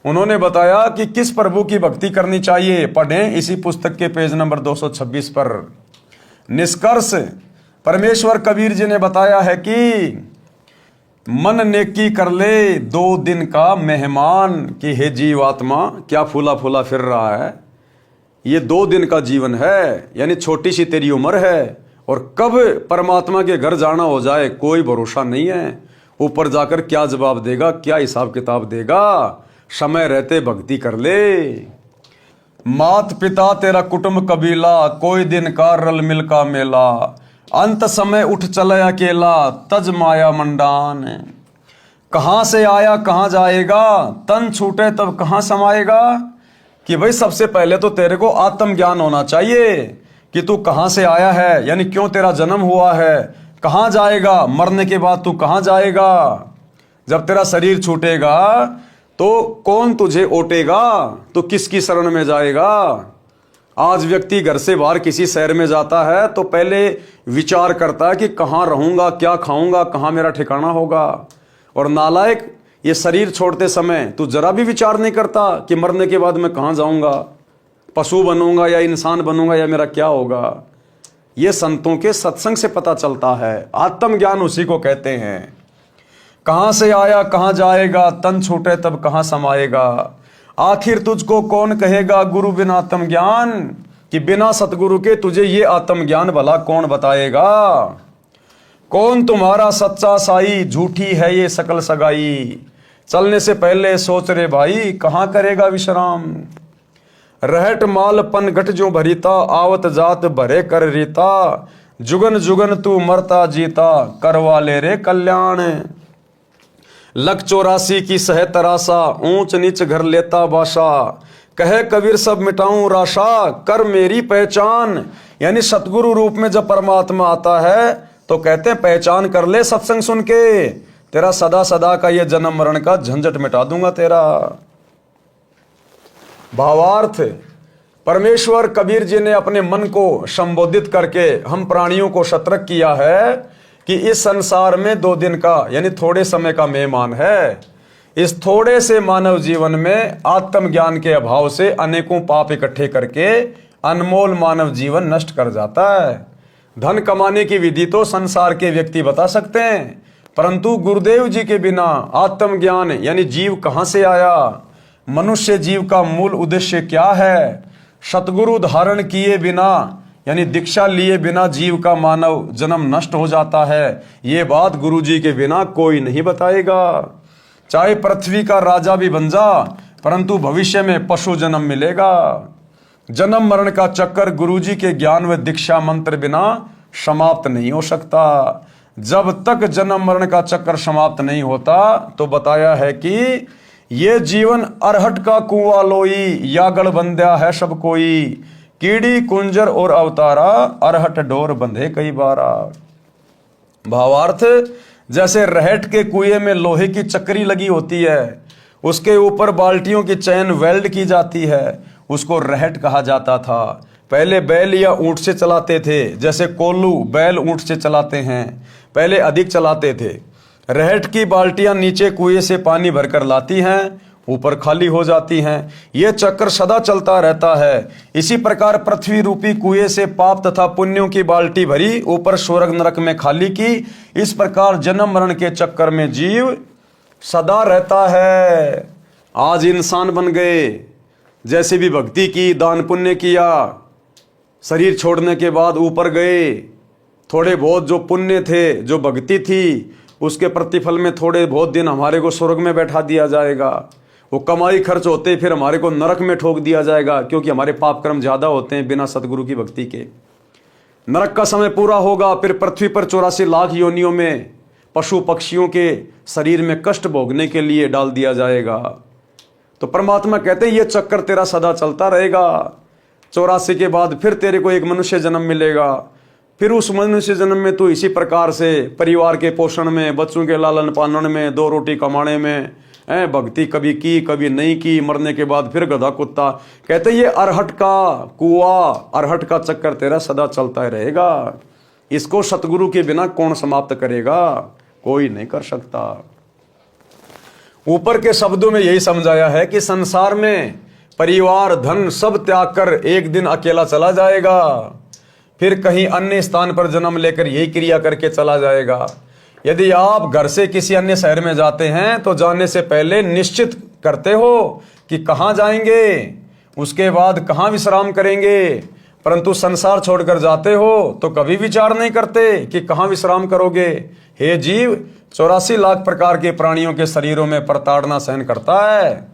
उन्होंने बताया कि किस प्रभु की भक्ति करनी चाहिए, पढ़ें इसी पुस्तक के पेज नंबर 226 पर। निष्कर्ष, परमेश्वर कबीर जी ने बताया है कि मन नेकी कर ले 2 दिन का मेहमान, कि हे जीवात्मा, क्या फूला फूला फिर रहा है, ये 2 दिन का जीवन है, यानी छोटी सी तेरी उम्र है, और कब परमात्मा के घर जाना हो जाए कोई भरोसा नहीं है। ऊपर जाकर क्या जवाब देगा, क्या हिसाब किताब देगा। समय रहते भक्ति कर ले। मात पिता तेरा कुटुंब कबीला, कोई दिन का रल मिल का मेला, अंत समय उठ चले अकेला, तज माया मंडान। कहां से आया कहां जाएगा, तन छूटे तब कहां समाएगा। कि भाई सबसे पहले तो तेरे को आत्मज्ञान होना चाहिए कि तू कहां से आया है, यानी क्यों तेरा जन्म हुआ है, कहां जाएगा, मरने के बाद तू कहां जाएगा। जब तेरा शरीर छूटेगा तो कौन तुझे ओटेगा, तो किसकी शरण में जाएगा। आज व्यक्ति घर से बाहर किसी शहर में जाता है तो पहले विचार करता है कि कहाँ रहूंगा, क्या खाऊंगा, कहाँ मेरा ठिकाना होगा। और नालायक, ये शरीर छोड़ते समय तू जरा भी विचार नहीं करता कि मरने के बाद मैं कहाँ जाऊंगा, पशु बनूंगा या इंसान बनूंगा या मेरा क्या होगा। ये संतों के सत्संग से पता चलता है। आत्मज्ञान उसी को कहते हैं। कहाँ से आया कहाँ जाएगा, तन छूटे तब कहाँ समाएगा। आखिर तुझको कौन कहेगा गुरु बिना आत्मज्ञान, कि बिना सतगुरु के तुझे ये आत्मज्ञान भला कौन बताएगा। कौन तुम्हारा सच्चा साई, झूठी है ये सकल सगाई। चलने से पहले सोच रे भाई, कहाँ करेगा विश्राम। रहट माल पन घट जो भरीता, आवत जात भरे कर रीता। जुगन जुगन तू मरता जीता, करवा ले रे कल्याण। लख 84 की सह तरासा, ऊंच नीच घर लेता बाशा। कहे कबीर सब मिटाऊं राशा, कर मेरी पहचान। यानी सतगुरु रूप में जब परमात्मा आता है तो कहते हैं पहचान कर ले सत्संग सुन के, तेरा सदा सदा का ये जन्म मरण का झंझट मिटा दूंगा तेरा। भावार्थ, परमेश्वर कबीर जी ने अपने मन को संबोधित करके हम प्राणियों को सतर्क किया है कि इस संसार में 2 दिन का यानी थोड़े समय का मेहमान है। इस थोड़े से मानव जीवन में आत्मज्ञान के अभाव से अनेकों पाप इकट्ठे करके अनमोल मानव जीवन नष्ट कर जाता है। धन कमाने की विधि तो संसार के व्यक्ति बता सकते हैं, परंतु गुरुदेव जी के बिना आत्मज्ञान यानी जीव कहां से आया, मनुष्य जीव का मूल उद्देश्य क्या है, सतगुरु धारण किए बिना यानी दीक्षा लिए बिना जीव का मानव जन्म नष्ट हो जाता है। ये बात गुरु जी के बिना कोई नहीं बताएगा। चाहे पृथ्वी का राजा भी बन जा, परंतु भविष्य में पशु जन्म मिलेगा। जन्म मरण का चक्कर गुरु जी के ज्ञान व दीक्षा मंत्र बिना समाप्त नहीं हो सकता। जब तक जन्म मरण का चक्कर समाप्त नहीं होता तो बताया है कि ये जीवन अरहट का कुआं लोई, या गढ़ बंध्या है सब कोई। कीड़ी कुंजर और अवतारा, अरहट डोर बंधे कई बारा। भावार्थ, जैसे रहट के कुएं में लोहे की चक्री लगी होती है, उसके ऊपर बाल्टियों की चैन वेल्ड की जाती है, उसको रहट कहा जाता था। पहले बैल या ऊंट से चलाते थे, जैसे कोल्लू बैल ऊंट से चलाते हैं, पहले अधिक चलाते थे। रहट की बाल्टियां नीचे कुएं से पानी भरकर लाती हैं, ऊपर खाली हो जाती हैं। यह चक्र सदा चलता रहता है। इसी प्रकार पृथ्वी रूपी कुएं से पाप तथा पुण्यों की बाल्टी भरी, ऊपर स्वर्ग नरक में खाली की। इस प्रकार जन्म मरण के चक्कर में जीव सदा रहता है। आज इंसान बन गए, जैसे भी भक्ति की, दान पुण्य किया, शरीर छोड़ने के बाद ऊपर गए, थोड़े बहुत जो पुण्य थे, जो भक्ति थी, उसके प्रतिफल में थोड़े बहुत दिन हमारे को स्वर्ग में बैठा दिया जाएगा। वो कमाई खर्च होते फिर हमारे को नरक में ठोक दिया जाएगा, क्योंकि हमारे पाप कर्म ज्यादा होते हैं बिना सतगुरु की भक्ति के। नरक का समय पूरा होगा, फिर पृथ्वी पर 84 लाख योनियों में पशु पक्षियों के शरीर में कष्ट भोगने के लिए डाल दिया जाएगा। तो परमात्मा कहते हैं ये चक्कर तेरा सदा चलता रहेगा। 84 के बाद फिर तेरे को एक मनुष्य जन्म मिलेगा, फिर उस मनुष्य जन्म में तू इसी प्रकार से परिवार के पोषण में, बच्चों के लालन पालन में, 2 रोटी कमाने में, भक्ति कभी की कभी नहीं की, मरने के बाद फिर गधा कुत्ता। कहते ये अरहट का कुआं, अरहट का चक्कर तेरा सदा चलता ही रहेगा। इसको सतगुरु के बिना कौन समाप्त करेगा, कोई नहीं कर सकता। ऊपर के शब्दों में यही समझाया है कि संसार में परिवार धन सब त्याग कर एक दिन अकेला चला जाएगा, फिर कहीं अन्य स्थान पर जन्म लेकर यही क्रिया करके चला जाएगा। यदि आप घर से किसी अन्य शहर में जाते हैं तो जाने से पहले निश्चित करते हो कि कहाँ जाएंगे, उसके बाद कहाँ विश्राम करेंगे, परंतु संसार छोड़कर जाते हो तो कभी विचार नहीं करते कि कहाँ विश्राम करोगे। हे जीव, 84 लाख प्रकार के प्राणियों के शरीरों में प्रताड़ना सहन करता है,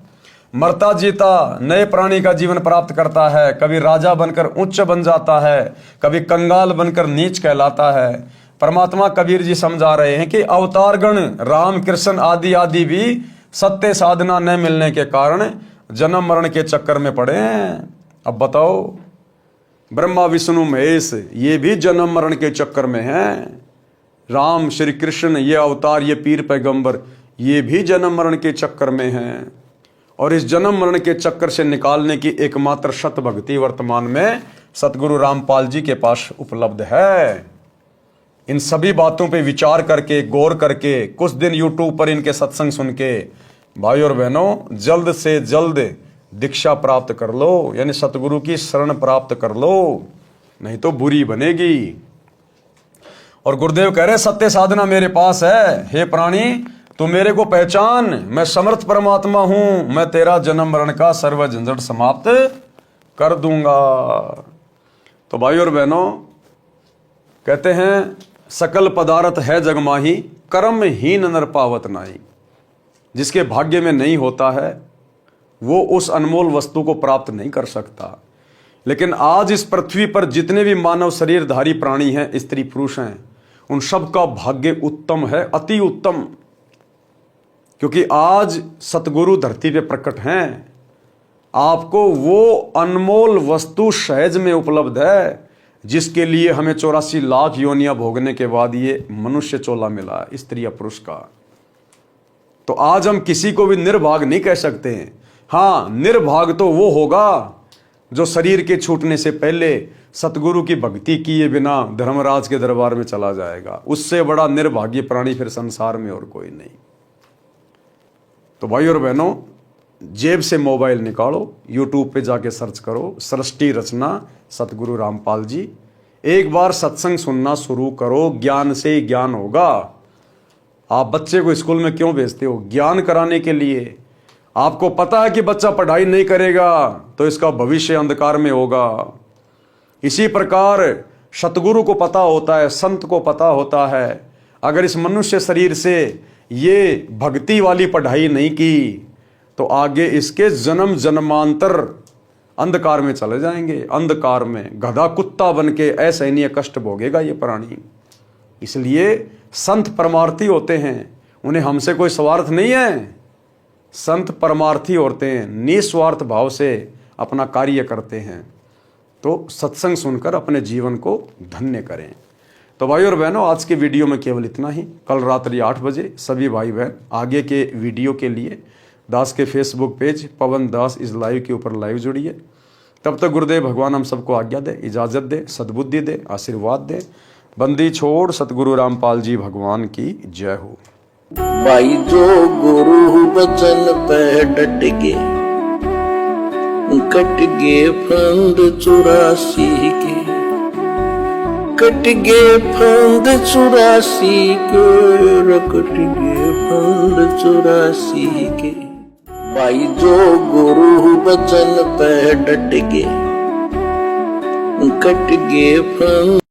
मरता जीता नए प्राणी का जीवन प्राप्त करता है। कभी राजा बनकर उच्च बन जाता है, कभी कंगाल बनकर नीच कहलाता है। परमात्मा कबीर जी समझा रहे हैं कि अवतारगण राम कृष्ण आदि आदि भी सत्य साधना न मिलने के कारण जन्म मरण के चक्कर में पड़े हैं। अब बताओ, ब्रह्मा विष्णु महेश ये भी जन्म मरण के चक्कर में हैं। राम श्री कृष्ण ये अवतार, ये पीर पैगंबर, ये भी जन्म मरण के चक्कर में हैं, और इस जन्म मरण के चक्कर से निकालने की एकमात्र शत भक्ति वर्तमान में सतगुरु रामपाल जी के पास उपलब्ध है। इन सभी बातों पे विचार करके, गौर करके, कुछ दिन यूट्यूब पर इनके सत्संग सुन के भाई और बहनों जल्द से जल्द दीक्षा प्राप्त कर लो, यानी सतगुरु की शरण प्राप्त कर लो, नहीं तो बुरी बनेगी। और गुरुदेव कह रहे सत्य साधना मेरे पास है, हे प्राणी तू मेरे को पहचान, मैं समर्थ परमात्मा हूं, मैं तेरा जन्म मरण का सर्व झंझट समाप्त कर दूंगा। तो भाई और बहनों कहते हैं सकल पदार्थ है जगमाही, कर्महीन नर पावत नाई। जिसके भाग्य में नहीं होता है वो उस अनमोल वस्तु को प्राप्त नहीं कर सकता। लेकिन आज इस पृथ्वी पर जितने भी मानव शरीरधारी प्राणी हैं, स्त्री पुरुष हैं, उन सब का भाग्य उत्तम है, अति उत्तम, क्योंकि आज सतगुरु धरती पे प्रकट हैं। आपको वो अनमोल वस्तु सहज में उपलब्ध है जिसके लिए हमें 84 लाख योनियां भोगने के बाद ये मनुष्य चोला मिला है, स्त्री या पुरुष का। तो आज हम किसी को भी निर्भाग नहीं कह सकते हैं। हाँ, निर्भाग तो वो होगा जो शरीर के छूटने से पहले सतगुरु की भक्ति किए बिना धर्मराज के दरबार में चला जाएगा। उससे बड़ा निर्भाग्य प्राणी फिर संसार में और कोई नहीं। तो भाई और बहनों जेब से मोबाइल निकालो, यूट्यूब पे जाके सर्च करो सृष्टि रचना सतगुरु रामपाल जी। एक बार सत्संग सुनना शुरू करो, ज्ञान से ही ज्ञान होगा। आप बच्चे को स्कूल में क्यों भेजते हो? ज्ञान कराने के लिए। आपको पता है कि बच्चा पढ़ाई नहीं करेगा तो इसका भविष्य अंधकार में होगा। इसी प्रकार सतगुरु को पता होता है, संत को पता होता है, अगर इस मनुष्य शरीर से ये भक्ति वाली पढ़ाई नहीं की तो आगे इसके जन्म जन्मांतर अंधकार में चले जाएंगे। अंधकार में गधा कुत्ता बन के असहनीय कष्ट भोगेगा ये प्राणी। इसलिए संत परमार्थी होते हैं, उन्हें हमसे कोई स्वार्थ नहीं है। संत परमार्थी होते हैं, निस्वार्थ भाव से अपना कार्य करते हैं। तो सत्संग सुनकर अपने जीवन को धन्य करें। तो भाई और बहनों आज के वीडियो में केवल इतना ही। कल रात्रि 8 बजे सभी भाई बहन आगे के वीडियो के लिए दास के फेसबुक पेज पवन दास इस लाइव के ऊपर लाइव जुड़िए। तब तक गुरुदेव भगवान हम सबको आज्ञा दे, इजाजत दे, सद्बुद्धि दे, आशीर्वाद दे। बंदी छोड़ सतगुरु रामपाल जी भगवान की जय हो। भाई जो गुरु बचन पे डट के कट गे फंद 84 के, कट गे फंद 84 के, कट गे फंद 84 के। भाई जो गुरु बचन पे डट के कट गे फंद